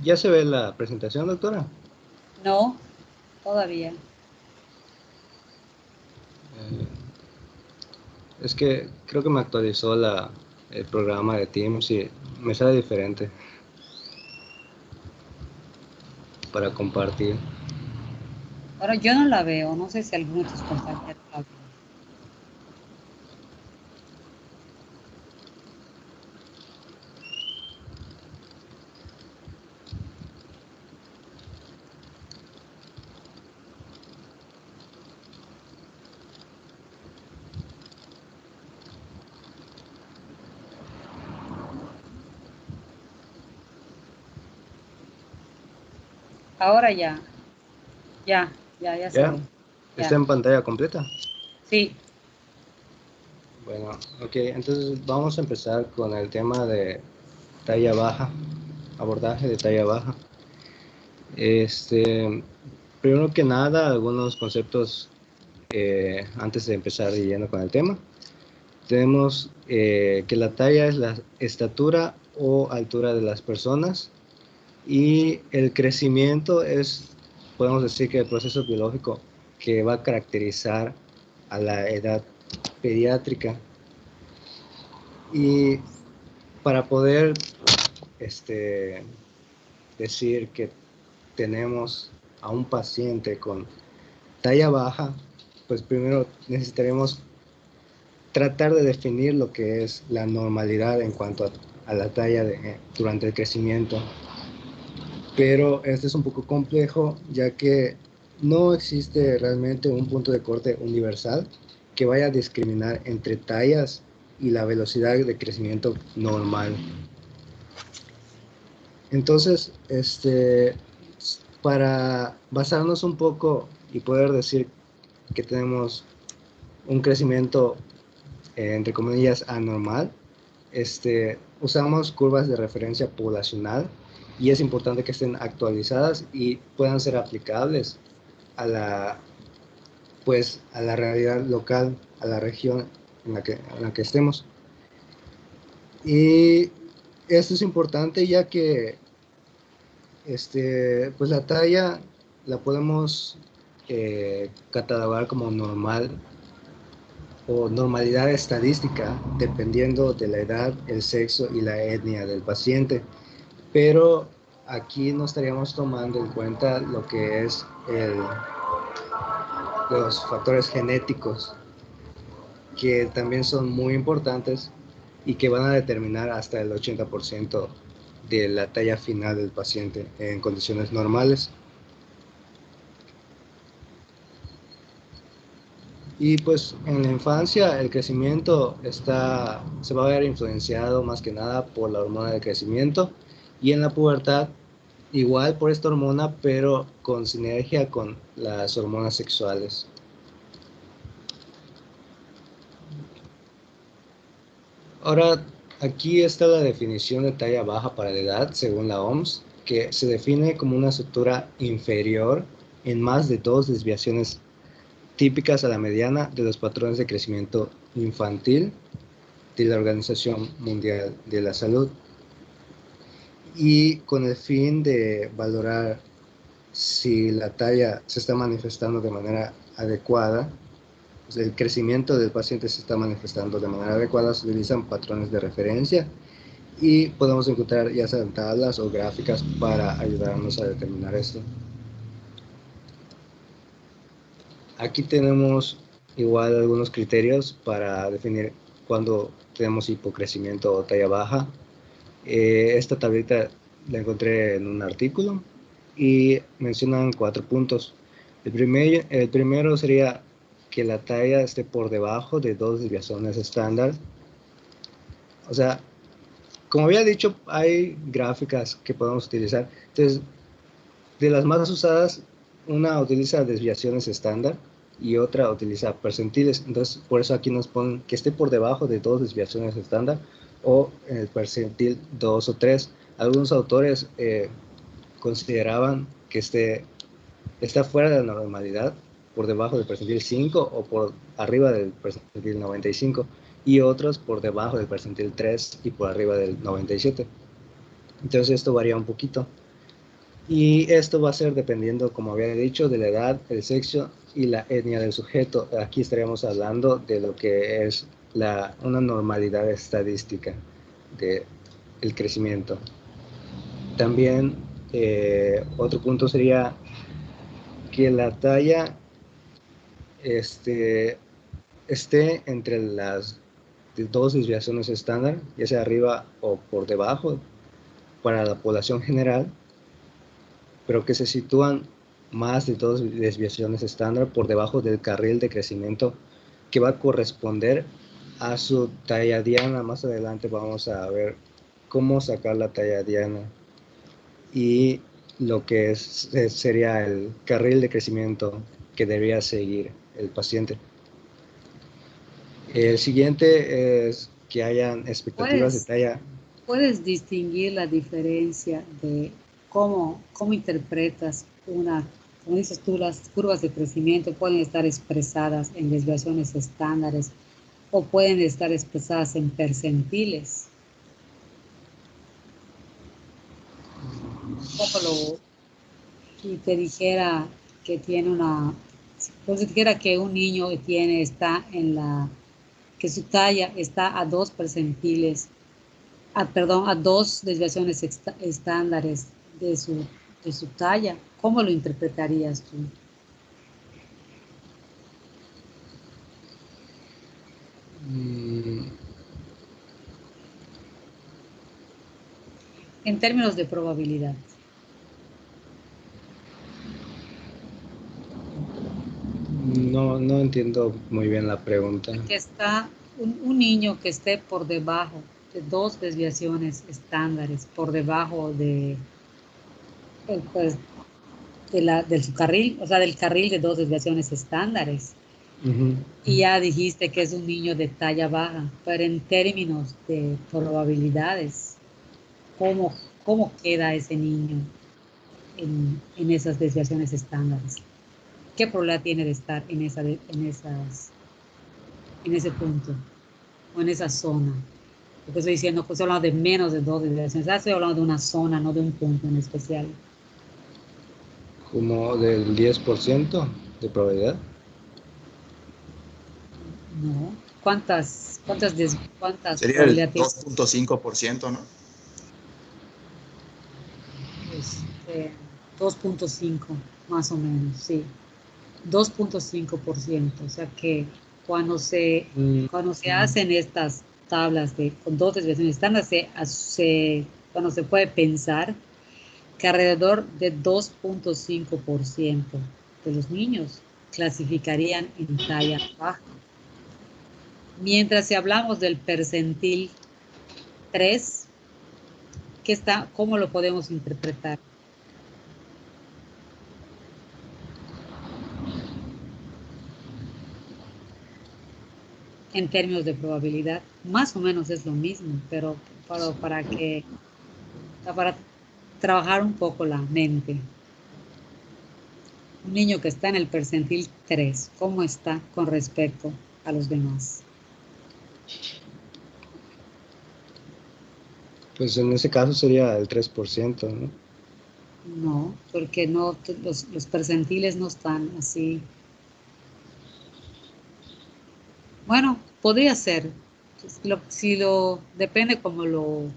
¿Ya se ve la presentación, doctora? No, todavía. Es que creo que me actualizó el programa de Teams y me sale diferente para compartir. Ahora yo no la veo, no sé si alguno de tus compañeros la ve. Ahora ya. Ya se ¿Ya? ve. ¿Está Ya. en pantalla completa? Sí. Bueno, ok, entonces vamos a empezar con el tema de talla baja, abordaje de talla baja. Primero que nada, algunos conceptos antes de empezar yendo con el tema. Tenemos que la talla es la estatura o altura de las personas y el crecimiento es, podemos decir que el proceso biológico que va a caracterizar a la edad pediátrica. Y para poder decir que tenemos a un paciente con talla baja, pues primero necesitaremos tratar de definir lo que es la normalidad en cuanto a la talla durante el crecimiento. Pero este es un poco complejo, ya que no existe realmente un punto de corte universal que vaya a discriminar entre tallas y la velocidad de crecimiento normal. Entonces, para basarnos un poco y poder decir que tenemos un crecimiento, entre comillas, anormal, usamos curvas de referencia poblacional y es importante que estén actualizadas y puedan ser aplicables a la realidad local, a la región en la que estemos. Y esto es importante ya que pues la talla la podemos catalogar como normal o normalidad estadística dependiendo de la edad, el sexo y la etnia del paciente. Pero aquí no estaríamos tomando en cuenta lo que es los factores genéticos, que también son muy importantes y que van a determinar hasta el 80% de la talla final del paciente en condiciones normales. Y pues en la infancia el crecimiento se va a ver influenciado más que nada por la hormona de crecimiento, y en la pubertad igual por esta hormona, pero con sinergia con las hormonas sexuales. Ahora, aquí está la definición de talla baja para la edad según la OMS, que se define como una estructura inferior en más de 2 desviaciones típicas a la mediana de los patrones de crecimiento infantil de la Organización Mundial de la Salud, y con el fin de valorar si la talla se está manifestando de manera adecuada, pues el crecimiento del paciente se está manifestando de manera adecuada, se utilizan patrones de referencia y podemos encontrar ya sean tablas o gráficas para ayudarnos a determinar esto. Aquí tenemos igual algunos criterios para definir cuando tenemos hipocrecimiento o talla baja. Esta tablita la encontré en un artículo y mencionan 4 puntos. El primero sería que la talla esté por debajo de 2 desviaciones estándar. O sea, como había dicho, hay gráficas que podemos utilizar. Entonces, de las más usadas, una utiliza desviaciones estándar, y otra utiliza percentiles. Entonces, por eso aquí nos ponen que esté por debajo de 2 desviaciones estándar o en el percentil 2 o 3. Algunos autores consideraban que está fuera de la normalidad, por debajo del percentil 5 o por arriba del percentil 95, y otros por debajo del percentil 3 y por arriba del 97. Entonces esto varía un poquito. Y esto va a ser dependiendo, como había dicho, de la edad, el sexo y la etnia del sujeto. Aquí estaríamos hablando de lo que es una normalidad estadística del crecimiento. También otro punto sería que la talla esté entre las 2 desviaciones estándar, ya sea arriba o por debajo, para la población general, pero que se sitúan más de 2 desviaciones estándar por debajo del carril de crecimiento que va a corresponder a su talla diana. Más adelante vamos a ver cómo sacar la talla diana y lo que sería el carril de crecimiento que debería seguir el paciente. El siguiente es que hayan expectativas de talla. ¿Puedes distinguir la diferencia de cómo interpretas como dices tú, las curvas de crecimiento pueden estar expresadas en desviaciones estándares o pueden estar expresadas en percentiles? Si te dijera que tiene si te dijera que un niño que su talla está a 2 percentiles, a 2 desviaciones estándares de su talla, ¿cómo lo interpretarías tú? En términos de probabilidad. No entiendo muy bien la pregunta. Que está un niño que esté por debajo de 2 desviaciones estándares, por debajo de su carril, o sea, del carril de 2 desviaciones estándares. Y ya dijiste que es un niño de talla baja, pero en términos de probabilidades, ¿cómo queda ese niño en esas desviaciones estándares? ¿Qué probabilidad tiene de estar en ese punto o en esa zona? Porque estoy diciendo, pues estoy hablando de menos de 2 desviaciones. Estoy hablando de una zona, no de un punto en especial. ¿Como del 10% de probabilidad? No. ¿Cuántas Sería el probabilidad tiene? 2.5%, ¿no? 2.5, más o menos, sí. 2.5%. O sea que cuando se hacen estas tablas con 2 desviaciones estándar, cuando se puede pensar que alrededor de 2.5% de los niños clasificarían en talla baja. Mientras si hablamos del percentil 3, ¿cómo lo podemos interpretar? En términos de probabilidad, más o menos es lo mismo, pero para trabajar un poco la mente. Un niño que está en el percentil 3, ¿cómo está con respecto a los demás? Pues en ese caso sería el 3%, ¿no? No, porque los percentiles no están así. Bueno, podría ser. Depende como lo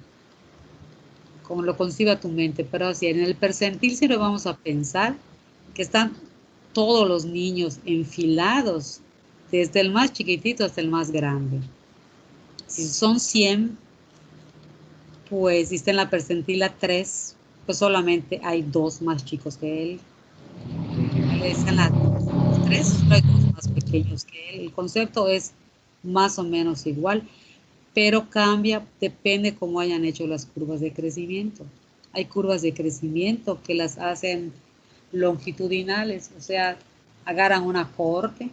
conciba tu mente, pero así en el percentil sí lo vamos a pensar que están todos los niños enfilados, desde el más chiquitito hasta el más grande. Si son 100, pues si está en la percentila 3, pues solamente hay 2 más chicos que él. En la 3 hay 2 más pequeños que él. El concepto es más o menos igual, pero cambia, depende cómo hayan hecho las curvas de crecimiento. Hay curvas de crecimiento que las hacen longitudinales, o sea, agarran una corte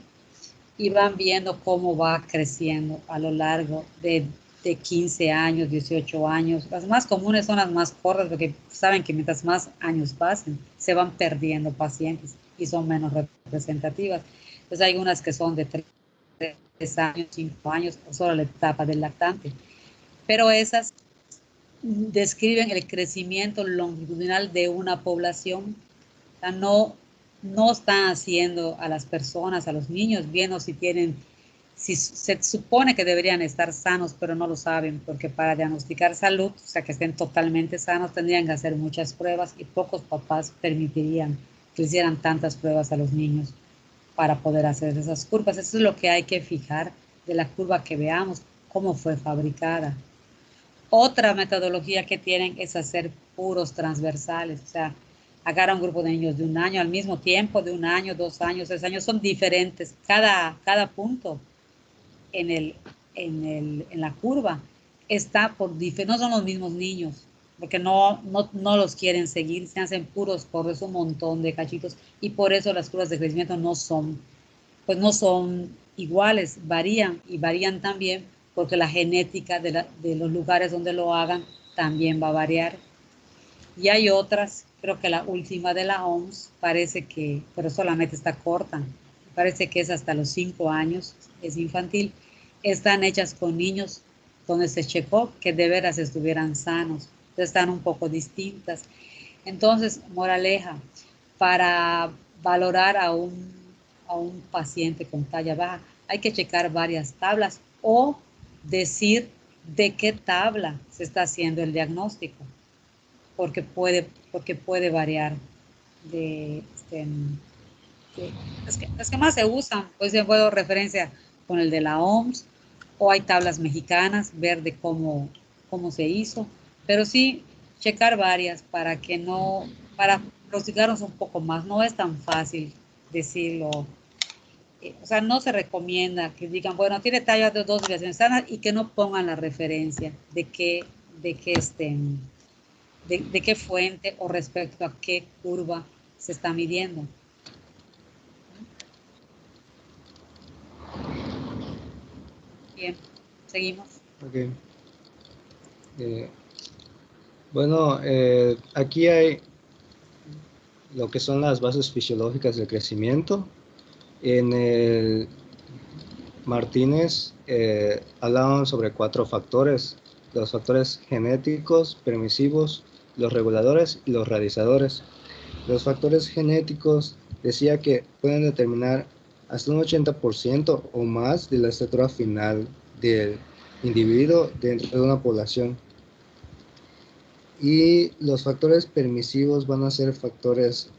y van viendo cómo va creciendo a lo largo de 15 años, 18 años. Las más comunes son las más cortas porque saben que mientras más años pasen, se van perdiendo pacientes y son menos representativas. Entonces hay unas que son de 3 años, 5 años, o solo la etapa del lactante. Pero esas describen el crecimiento longitudinal de una población. O sea, no están haciendo a las personas, a los niños, viendo si se supone que deberían estar sanos, pero no lo saben, porque para diagnosticar salud, o sea, que estén totalmente sanos, tendrían que hacer muchas pruebas y pocos papás permitirían que hicieran tantas pruebas a los niños para poder hacer esas curvas. Eso es lo que hay que fijar de la curva que veamos, cómo fue fabricada. Otra metodología que tienen es hacer puros transversales, o sea, agarra un grupo de niños de 1 año al mismo tiempo, de 1 año, 2 años, 3 años, son diferentes. Cada punto en la curva está no son los mismos niños, porque no los quieren seguir, se hacen puros corres, un montón de cachitos, y por eso las curvas de crecimiento no son iguales, varían también porque la genética de los lugares donde lo hagan también va a variar. Y hay otras, creo que la última de la OMS parece que, pero solamente está corta, parece que es hasta los 5 años, es infantil, están hechas con niños donde se checó que de veras estuvieran sanos, entonces están un poco distintas. Entonces, moraleja, para valorar a un paciente con talla baja, hay que checar varias tablas o decir de qué tabla se está haciendo el diagnóstico, porque puede variar las que más se usan, pues yo puedo referencia con el de la OMS, o hay tablas mexicanas, ver de cómo se hizo, pero sí checar varias para prostigarnos un poco más. No es tan fácil decirlo. O sea, no se recomienda que digan, bueno, tiene talla de 2 desviaciones sanas y que no pongan la referencia de qué fuente o respecto a qué curva se está midiendo. Bien, seguimos. Ok. Bueno, aquí hay lo que son las bases fisiológicas del crecimiento. En el Martínez hablaban sobre 4 factores: los factores genéticos, permisivos, los reguladores y los realizadores. Los factores genéticos decía que pueden determinar hasta un 80% o más de la estatura final del individuo dentro de una población. Y los factores permisivos van a ser factores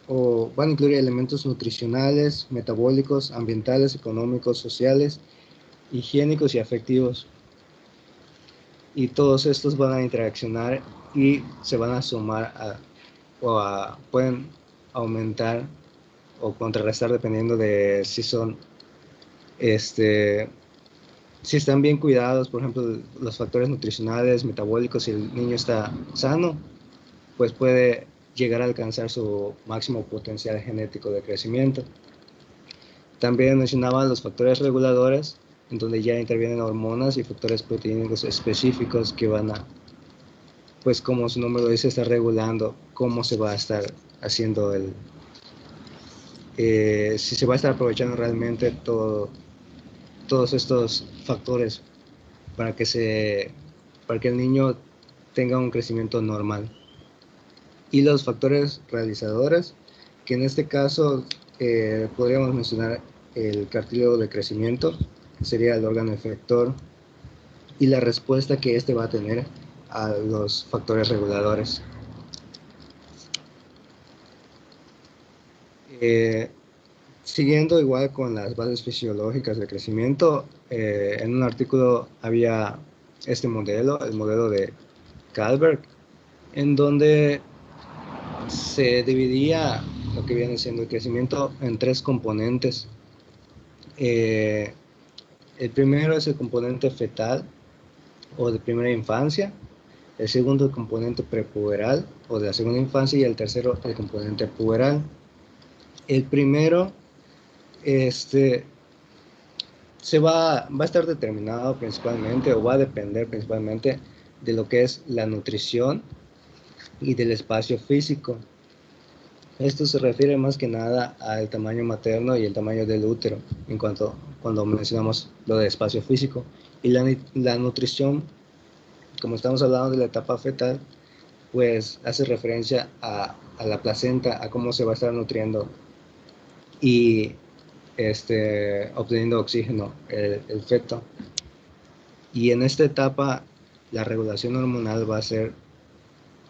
o van a incluir elementos nutricionales, metabólicos, ambientales, económicos, sociales, higiénicos y afectivos. Y todos estos van a interaccionar y se van a sumar pueden aumentar o contrarrestar dependiendo de si son si están bien cuidados. Por ejemplo, los factores nutricionales, metabólicos, si el niño está sano, pues puede llegar a alcanzar su máximo potencial genético de crecimiento. También mencionaba los factores reguladores, en donde ya intervienen hormonas y factores proteínicos específicos que van a, pues como su nombre lo dice, estar regulando cómo se va a estar haciendo si se va a estar aprovechando realmente todos estos factores para que el niño tenga un crecimiento normal. Y los factores realizadores, que en este caso podríamos mencionar el cartílago de crecimiento, que sería el órgano efector, y la respuesta que éste va a tener a los factores reguladores. Siguiendo igual con las bases fisiológicas de crecimiento, en un artículo había este modelo, el modelo de Kahlberg, en donde se dividía lo que viene siendo el crecimiento en 3 componentes. El primero es el componente fetal o de primera infancia, el segundo el componente prepuberal o de la segunda infancia, y el tercero el componente puberal. El primero va a estar determinado principalmente, o va a depender principalmente de lo que es la nutrición y del espacio físico. Esto se refiere más que nada al tamaño materno y el tamaño del útero, en cuanto cuando mencionamos lo de espacio físico. Y la nutrición, como estamos hablando de la etapa fetal, pues hace referencia a la placenta, a cómo se va a estar nutriendo y obteniendo oxígeno el feto. Y en esta etapa la regulación hormonal va a ser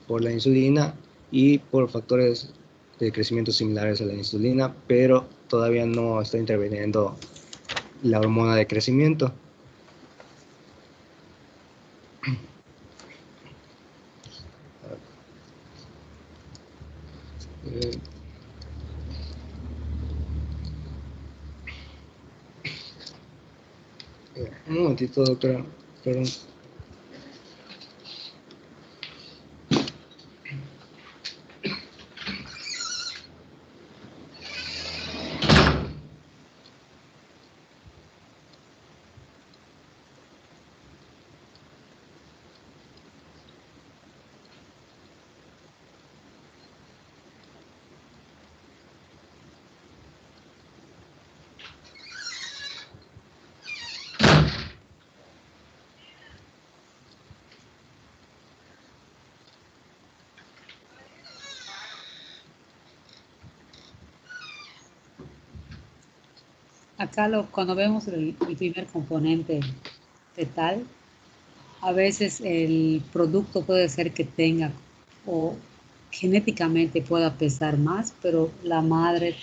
por la insulina y por factores de crecimiento similares a la insulina, pero todavía no está interviniendo la hormona de crecimiento. Un momentito, doctora, perdón. Acá cuando vemos el primer componente fetal, a veces el producto puede ser que tenga o genéticamente pueda pesar más, pero la madre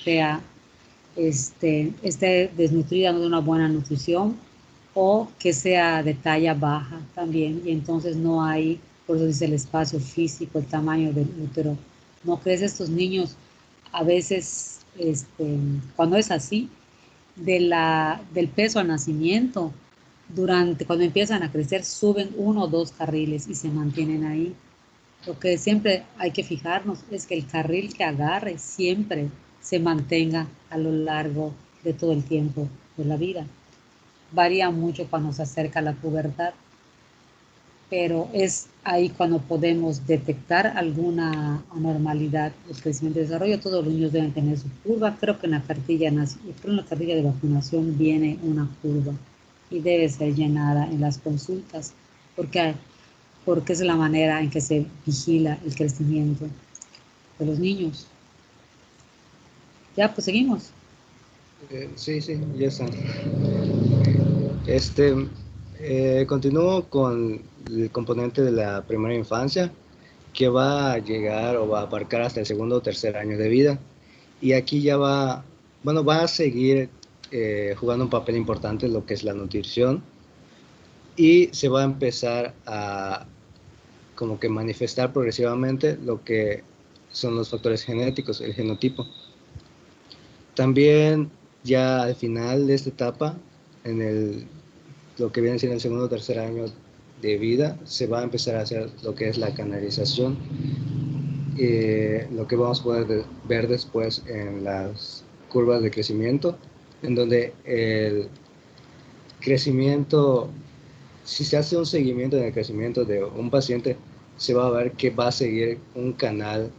esté desnutrida, no de una buena nutrición, o que sea de talla baja también, y entonces no hay, por eso dice el espacio físico, el tamaño del útero. ¿No crees estos niños a veces, cuando es así, del peso al nacimiento, cuando empiezan a crecer, suben 1 o 2 carriles y se mantienen ahí? Lo que siempre hay que fijarnos es que el carril que agarre siempre se mantenga a lo largo de todo el tiempo de la vida. Varía mucho cuando se acerca la pubertad, pero es ahí cuando podemos detectar alguna anormalidad del crecimiento y desarrollo. Todos los niños deben tener su curva. Creo que en la cartilla de vacunación viene una curva y debe ser llenada en las consultas, porque es la manera en que se vigila el crecimiento de los niños. Ya, pues seguimos. Sí, ya está. Continúo con el componente de la primera infancia, que va a llegar o va a abarcar hasta el segundo o tercer año de vida. Y aquí ya va a seguir jugando un papel importante lo que es la nutrición, y se va a empezar a como que manifestar progresivamente lo que son los factores genéticos, el genotipo. También ya al final de esta etapa, lo que viene siendo el segundo o tercer año de vida, se va a empezar a hacer lo que es la canalización, lo que vamos a poder ver después en las curvas de crecimiento, en donde el crecimiento, si se hace un seguimiento en el crecimiento de un paciente, se va a ver que va a seguir un canal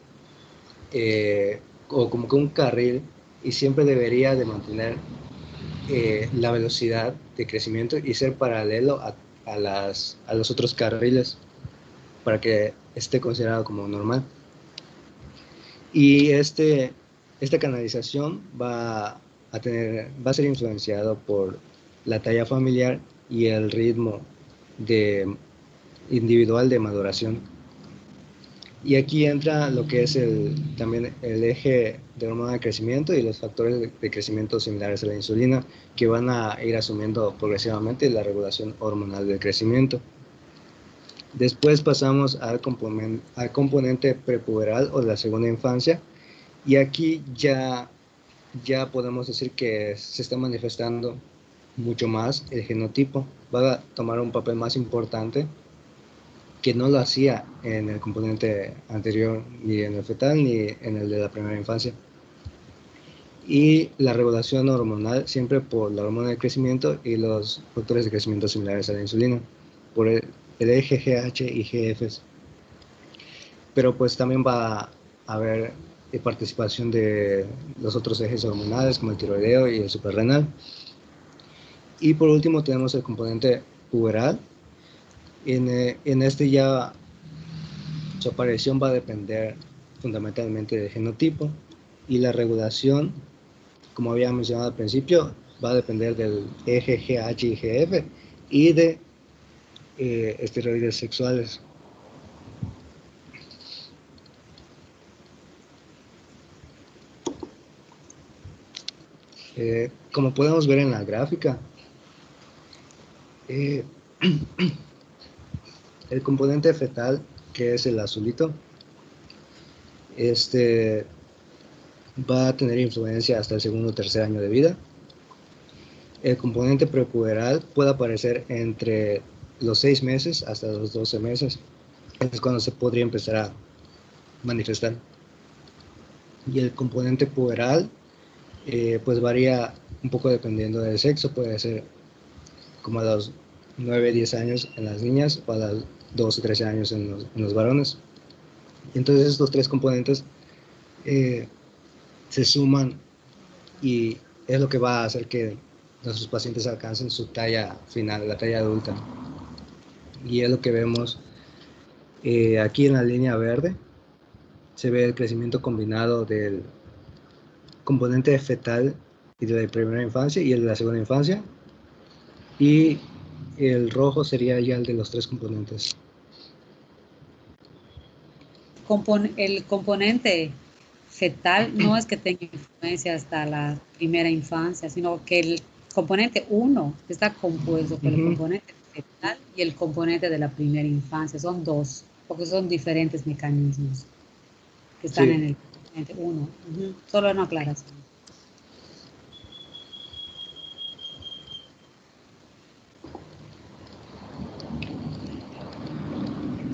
o como que un carril, y siempre debería de mantener la velocidad de crecimiento y ser paralelo a los otros carriles para que esté considerado como normal. Y esta canalización va a ser influenciado por la talla familiar y el ritmo individual de maduración. Y aquí entra lo que es también el eje de hormona de crecimiento y los factores de crecimiento similares a la insulina, que van a ir asumiendo progresivamente la regulación hormonal del crecimiento. Después pasamos al componente prepuberal o de la segunda infancia, y aquí ya podemos decir que se está manifestando mucho más el genotipo. Va a tomar un papel más importante, que no lo hacía en el componente anterior, ni en el fetal ni en el de la primera infancia. y la regulación hormonal siempre por la hormona de crecimiento y los factores de crecimiento similares a la insulina, por el eje GH y GF. Pero pues también va a haber participación de los otros ejes hormonales como el tiroideo y el suprarrenal. Y por último tenemos el componente puberal. En este ya su aparición va a depender fundamentalmente del genotipo y la regulación, como había mencionado al principio, va a depender del eje GH y GF y de esteroides sexuales. Como podemos ver en la gráfica, el componente fetal, que es el azulito, va a tener influencia hasta el segundo o tercer año de vida. El componente prepuberal puede aparecer entre los 6 meses hasta los 12 meses. Es cuando se podría empezar a manifestar. Y el componente puberal pues varía un poco dependiendo del sexo. Puede ser como a los 9-10 años en las niñas o a los 12-13 años en los varones. Entonces estos tres componentes se suman y es lo que va a hacer que nuestros pacientes alcancen su talla final, la talla adulta. Y es lo que vemos aquí en la línea verde. Se ve el crecimiento combinado del componente fetal y de la primera infancia y el de la segunda infancia. Y el rojo sería ya el de los tres componentes. El componente fetal no es que tenga influencia hasta la primera infancia, sino que el componente 1 está compuesto por el componente fetal y el componente de la primera infancia. Son dos, porque son diferentes mecanismos que están en el componente 1. Solo una aclaración.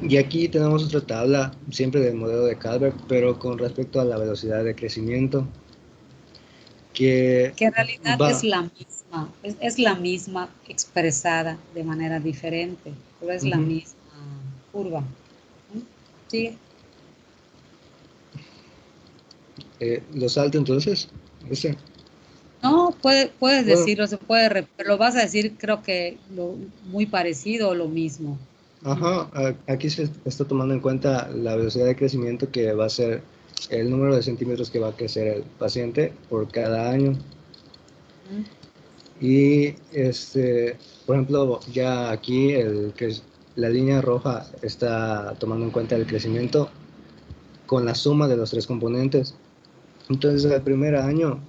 Y aquí tenemos otra tabla, siempre del modelo de Calvert, pero con respecto a la velocidad de crecimiento. Que en realidad es la misma, es la misma expresada de manera diferente, pero es la misma curva. ¿Sí? ¿Lo salto entonces? ¿Ese? No, puedes decirlo, se puede, pero lo vas a decir creo que muy parecido o lo mismo. Ajá, aquí se está tomando en cuenta la velocidad de crecimiento, que va a ser el número de centímetros que va a crecer el paciente por cada año. Y por ejemplo, ya aquí la línea roja está tomando en cuenta el crecimiento con la suma de los tres componentes. Entonces, el primer año,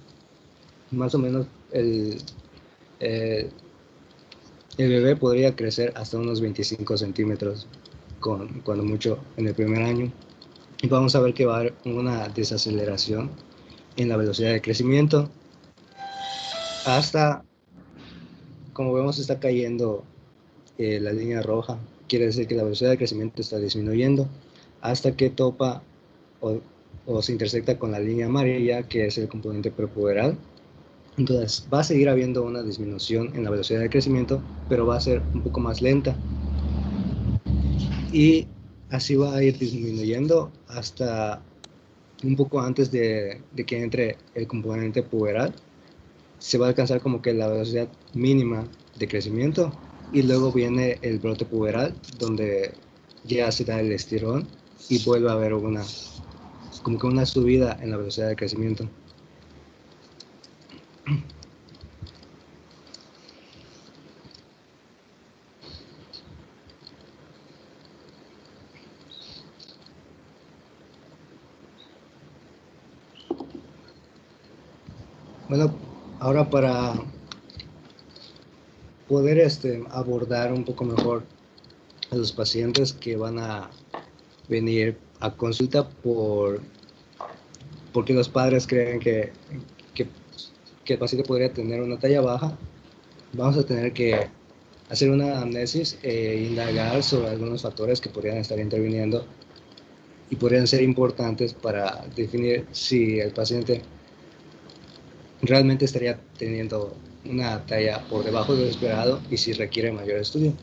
más o menos, el bebé podría crecer hasta unos 25 centímetros, cuando mucho, en el primer año. Y vamos a ver que va a haber una desaceleración en la velocidad de crecimiento. Hasta, como vemos, está cayendo la línea roja. Quiere decir que la velocidad de crecimiento está disminuyendo hasta que topa o se intersecta con la línea amarilla, que es el componente prepuberal. Entonces va a seguir habiendo una disminución en la velocidad de crecimiento, pero va a ser un poco más lenta. Y así va a ir disminuyendo hasta un poco antes de que entre el componente puberal. Se va a alcanzar como que la velocidad mínima de crecimiento y luego viene el brote puberal, donde ya se da el estirón y vuelve a haber como que una subida en la velocidad de crecimiento. Bueno, ahora para poder abordar un poco mejor a los pacientes que van a venir a consulta porque los padres creen que el paciente podría tener una talla baja, vamos a tener que hacer una anamnesis e indagar sobre algunos factores que podrían estar interviniendo y podrían ser importantes para definir si el paciente realmente estaría teniendo una talla por debajo de lo esperado y sí requiere mayor estudio.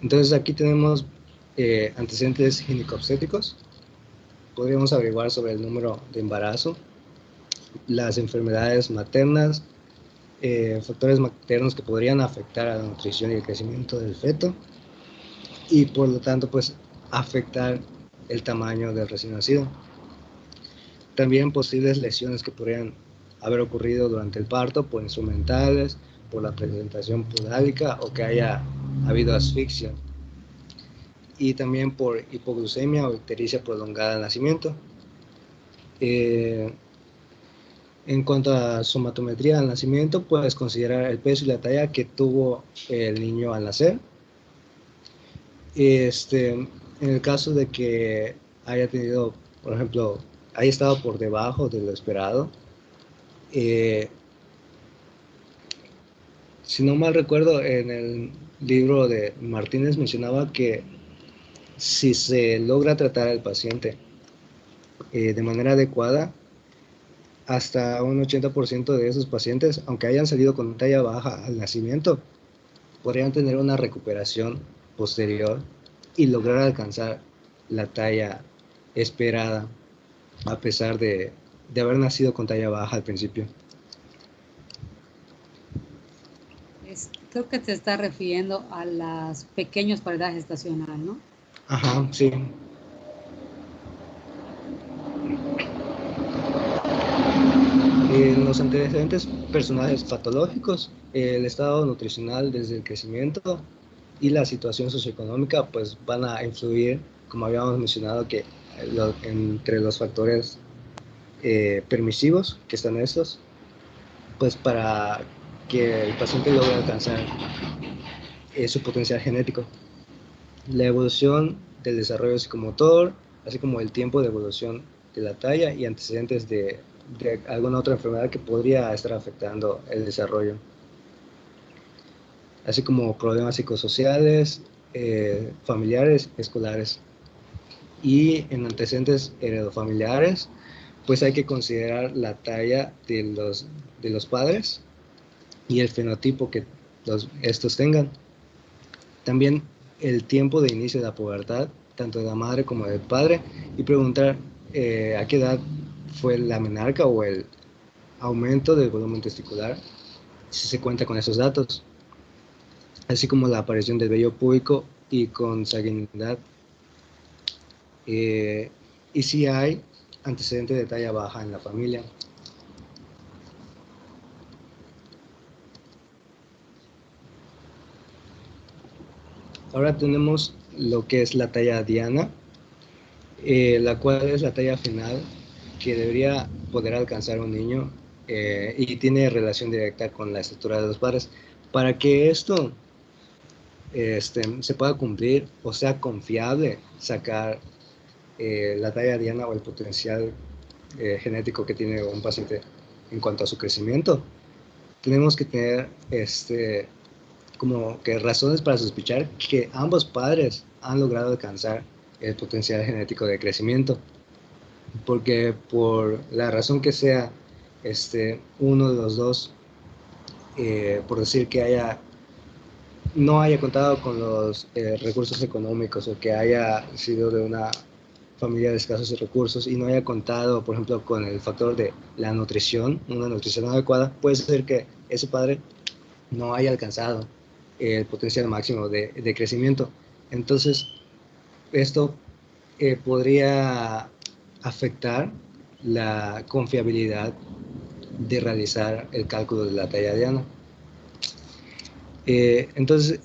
Entonces aquí tenemos antecedentes ginecobstétricos. Podríamos averiguar sobre el número de embarazo, las enfermedades maternas, factores maternos que podrían afectar a la nutrición y el crecimiento del feto y por lo tanto pues afectar el tamaño del recién nacido. También posibles lesiones que podrían haber ocurrido durante el parto por instrumentales, por la presentación pudálica o que haya habido asfixia. Y también por hipoglucemia o ictericia prolongada al nacimiento. En cuanto a somatometría al nacimiento, puedes considerar el peso y la talla que tuvo el niño al nacer. En el caso de que haya tenido, por ejemplo, haya estado por debajo de lo esperado, si no mal recuerdo, en el libro de Martínez mencionaba que si se logra tratar al paciente de manera adecuada, hasta un 80% de esos pacientes, aunque hayan salido con talla baja al nacimiento, podrían tener una recuperación posterior y lograr alcanzar la talla esperada, a pesar de haber nacido con talla baja al principio. Creo que te estás refiriendo a los pequeños para edad gestacional, ¿no? Ajá, sí. En los antecedentes personales patológicos, el estado nutricional desde el crecimiento y la situación socioeconómica pues van a influir, como habíamos mencionado, que entre los factores permisivos que están estos, pues para que el paciente logre alcanzar su potencial genético. La evolución del desarrollo psicomotor, así como el tiempo de evolución de la talla y antecedentes de alguna otra enfermedad que podría estar afectando el desarrollo, así como problemas psicosociales, familiares, escolares. Y en antecedentes heredofamiliares, pues hay que considerar la talla de los padres y el fenotipo que estos tengan. También el tiempo de inicio de la pubertad, tanto de la madre como del padre, y preguntar a qué edad fue la menarca o el aumento del volumen testicular, si se cuenta con esos datos, así como la aparición del vello púbico y consanguinidad, y si hay antecedente de talla baja en la familia. Ahora tenemos lo que es la talla diana, la cual es la talla final que debería poder alcanzar un niño y tiene relación directa con la estatura de los padres. Para que esto se pueda cumplir o sea confiable sacar la talla diana o el potencial genético que tiene un paciente en cuanto a su crecimiento, tenemos que tener como que razones para sospechar que ambos padres han logrado alcanzar el potencial genético de crecimiento, porque por la razón que sea, uno de los dos, por decir que no haya contado con los recursos económicos o que haya sido de una familia de escasos recursos y no haya contado, por ejemplo, con el factor de la nutrición, una nutrición adecuada, puede ser que ese padre no haya alcanzado el potencial máximo de crecimiento. Entonces, esto podría afectar la confiabilidad de realizar el cálculo de la talla diana. Entonces,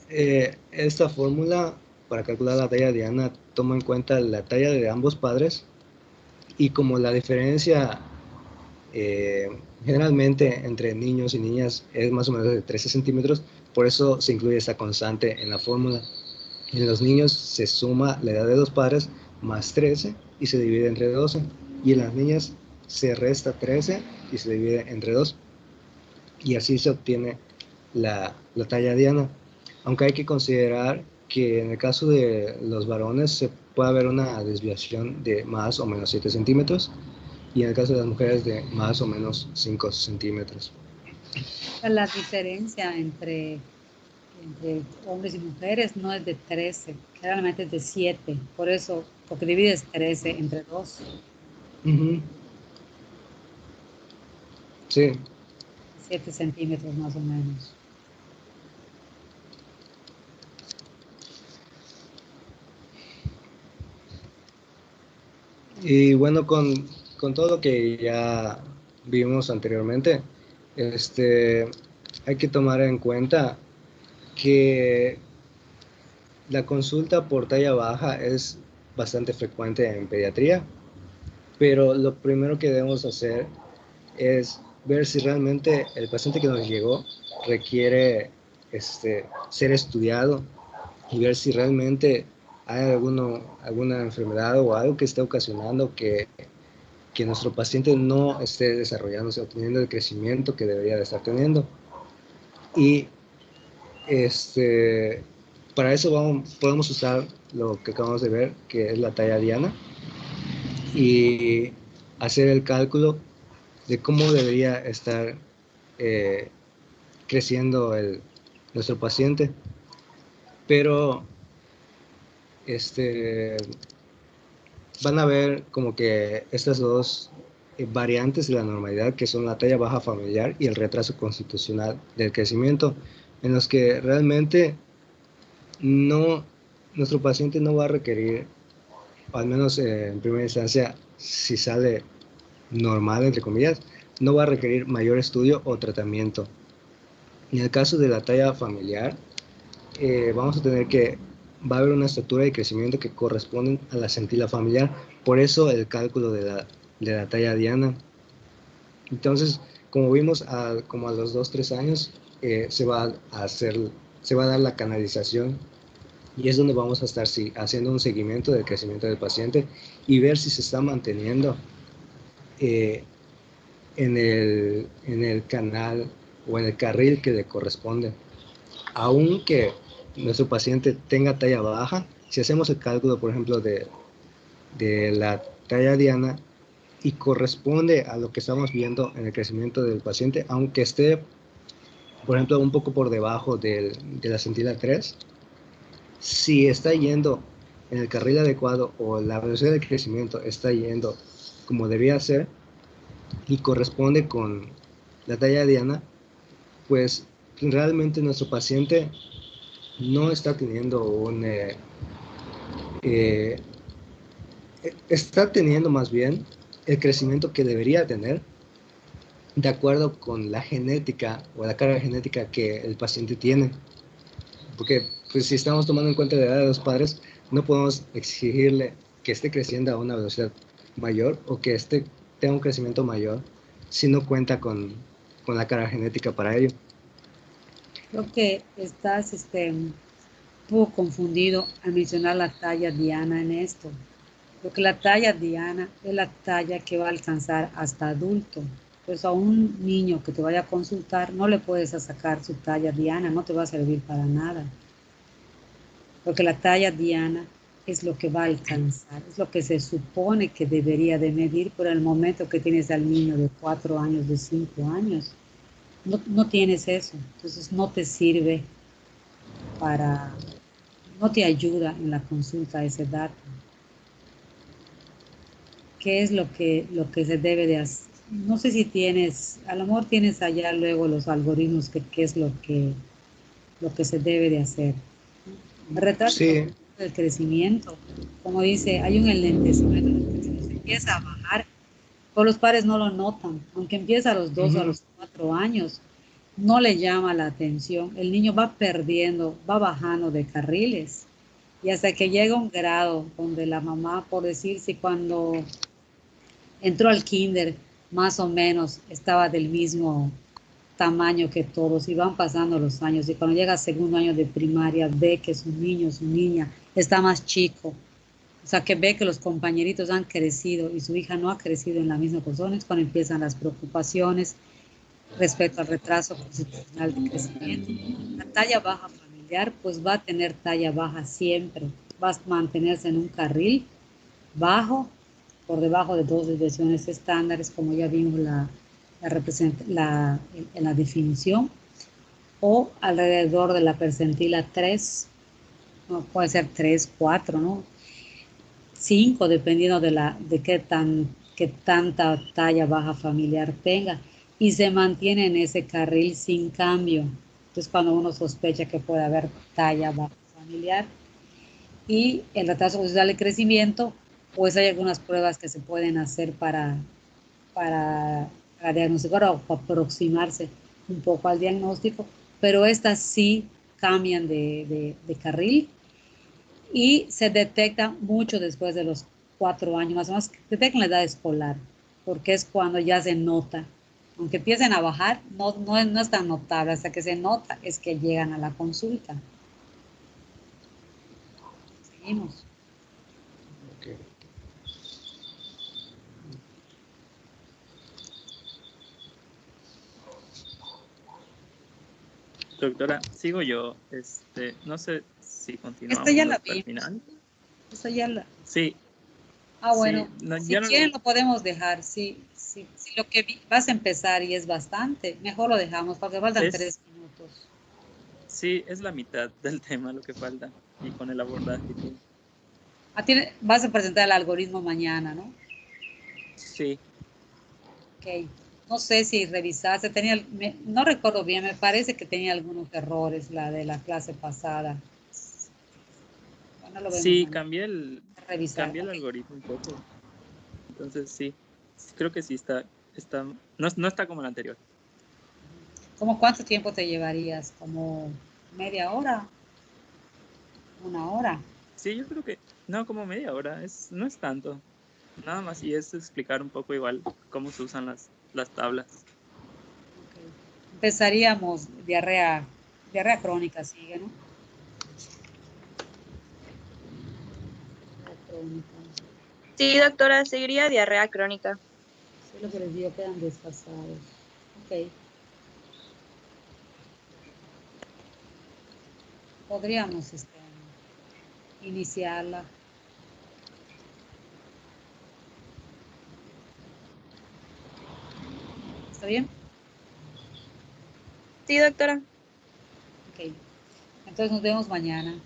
esta fórmula para calcular la talla diana toma en cuenta la talla de ambos padres y como la diferencia generalmente entre niños y niñas es más o menos de 13 centímetros, por eso se incluye esta constante en la fórmula. En los niños se suma la edad de los padres más 13 y se divide entre 12, y en las niñas se resta 13 y se divide entre 2, y así se obtiene la talla diana. Aunque hay que considerar que en el caso de los varones se puede haber una desviación de más o menos 7 centímetros y en el caso de las mujeres de más o menos 5 centímetros. La diferencia entre hombres y mujeres no es de 13, generalmente es de 7, por eso, porque divides 13 entre 2. Sí. 7 centímetros más o menos. Y bueno, con todo lo que ya vimos anteriormente, hay que tomar en cuenta que la consulta por talla baja es bastante frecuente en pediatría, pero lo primero que debemos hacer es ver si realmente el paciente que nos llegó requiere ser estudiado y ver si realmente hay alguna enfermedad o algo que esté ocasionando que nuestro paciente no esté desarrollándose o teniendo el crecimiento que debería de estar teniendo. Y para eso podemos usar lo que acabamos de ver, que es la talla diana, y hacer el cálculo de cómo debería estar creciendo nuestro paciente. Pero van a ver como que estas dos variantes de la normalidad, que son la talla baja familiar y el retraso constitucional del crecimiento, en los que realmente nuestro paciente no va a requerir, al menos en primera instancia, si sale normal, entre comillas, no va a requerir mayor estudio o tratamiento. En el caso de la talla familiar, vamos a tener que va a haber una estatura y crecimiento que corresponden a la centila familiar, por eso el cálculo de la talla diana. Entonces, como vimos, como a los 2-3 años se va a dar la canalización, y es donde vamos a estar haciendo un seguimiento del crecimiento del paciente y ver si se está manteniendo en el canal o en el carril que le corresponde. Aunque nuestro paciente tenga talla baja, si hacemos el cálculo, por ejemplo, de la talla diana y corresponde a lo que estamos viendo en el crecimiento del paciente, aunque esté, por ejemplo, un poco por debajo de la centila 3, si está yendo en el carril adecuado o la velocidad de crecimiento está yendo como debía ser y corresponde con la talla diana, pues realmente nuestro paciente no está teniendo está teniendo más bien el crecimiento que debería tener de acuerdo con la genética o la carga genética que el paciente tiene. Porque pues, si estamos tomando en cuenta la edad de los padres, no podemos exigirle que esté creciendo a una velocidad mayor o que tenga un crecimiento mayor si no cuenta con la carga genética para ello. Creo que estás un poco confundido al mencionar la talla diana en esto, porque la talla diana es la talla que va a alcanzar hasta adulto. Pues a un niño que te vaya a consultar no le puedes sacar su talla diana, no te va a servir para nada, porque la talla diana es lo que va a alcanzar, es lo que se supone que debería de medir por el momento que tienes al niño de 4 años, de 5 años. No tienes eso, entonces no te sirve no te ayuda en la consulta ese dato. ¿Qué es lo que se debe de hacer? No sé si tienes, a lo mejor tienes allá luego los algoritmos, qué es lo que se debe de hacer. Retraso del crecimiento, como dice, hay un enlentecimiento del crecimiento, se empieza a bajar, pero los padres no lo notan, aunque empieza a los 2 o a los 4 años, no le llama la atención, el niño va perdiendo, va bajando de carriles, y hasta que llega un grado donde la mamá, por decir, si cuando entró al kinder, más o menos estaba del mismo tamaño que todos, y van pasando los años, y cuando llega al segundo año de primaria, ve que su niño, su niña, está más chico, o sea, que ve que los compañeritos han crecido y su hija no ha crecido en la misma persona, es cuando empiezan las preocupaciones respecto al retraso constitucional de crecimiento. La talla baja familiar, pues va a tener talla baja siempre, va a mantenerse en un carril bajo por debajo de 2 desviaciones estándares, como ya vimos en la definición, o alrededor de la percentila 3, no, puede ser 3, 4, ¿no? 5, dependiendo de qué tanta talla baja familiar tenga, y se mantiene en ese carril sin cambio. Entonces, cuando uno sospecha que puede haber talla baja familiar y el retraso conductual de crecimiento, pues hay algunas pruebas que se pueden hacer para diagnosticar o aproximarse un poco al diagnóstico, pero estas sí cambian de carril y se detectan mucho después de los 4 años, más o menos, detectan la edad escolar, porque es cuando ya se nota. Aunque empiecen a bajar, no es tan notable, hasta que se nota es que llegan a la consulta. Seguimos. Ok. Doctora, sigo yo. No sé si continuamos Esta ya la hasta el vimos. final. Esta ya la... Sí. Bueno, sí, no, si quieren lo podemos dejar. Si lo que vas a empezar y es bastante, mejor lo dejamos porque faltan 3 minutos. Sí, es la mitad del tema lo que falta y con el abordaje y todo. Vas a presentar el algoritmo mañana, ¿no? Sí. Ok. No sé si revisaste, no recuerdo bien, me parece que tenía algunos errores la de la clase pasada. Bueno, lo vemos Sí, mañana. cambié el algoritmo un poco. Entonces sí, creo que sí no está como el anterior. ¿Cómo cuánto tiempo te llevarías? ¿Como media hora? ¿1 hora? Sí, yo creo que no, como media hora, no es tanto. Nada más, y es explicar un poco igual cómo se usan las tablas. Okay. Empezaríamos diarrea crónica, sigue, ¿no? Sí, doctora, seguiría diarrea crónica. Sí, lo que les digo, quedan desfasados. Ok. Podríamos iniciarla. ¿Está bien? Sí, doctora. Ok. Entonces nos vemos mañana.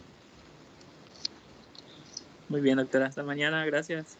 Muy bien, doctora. Hasta mañana. Gracias.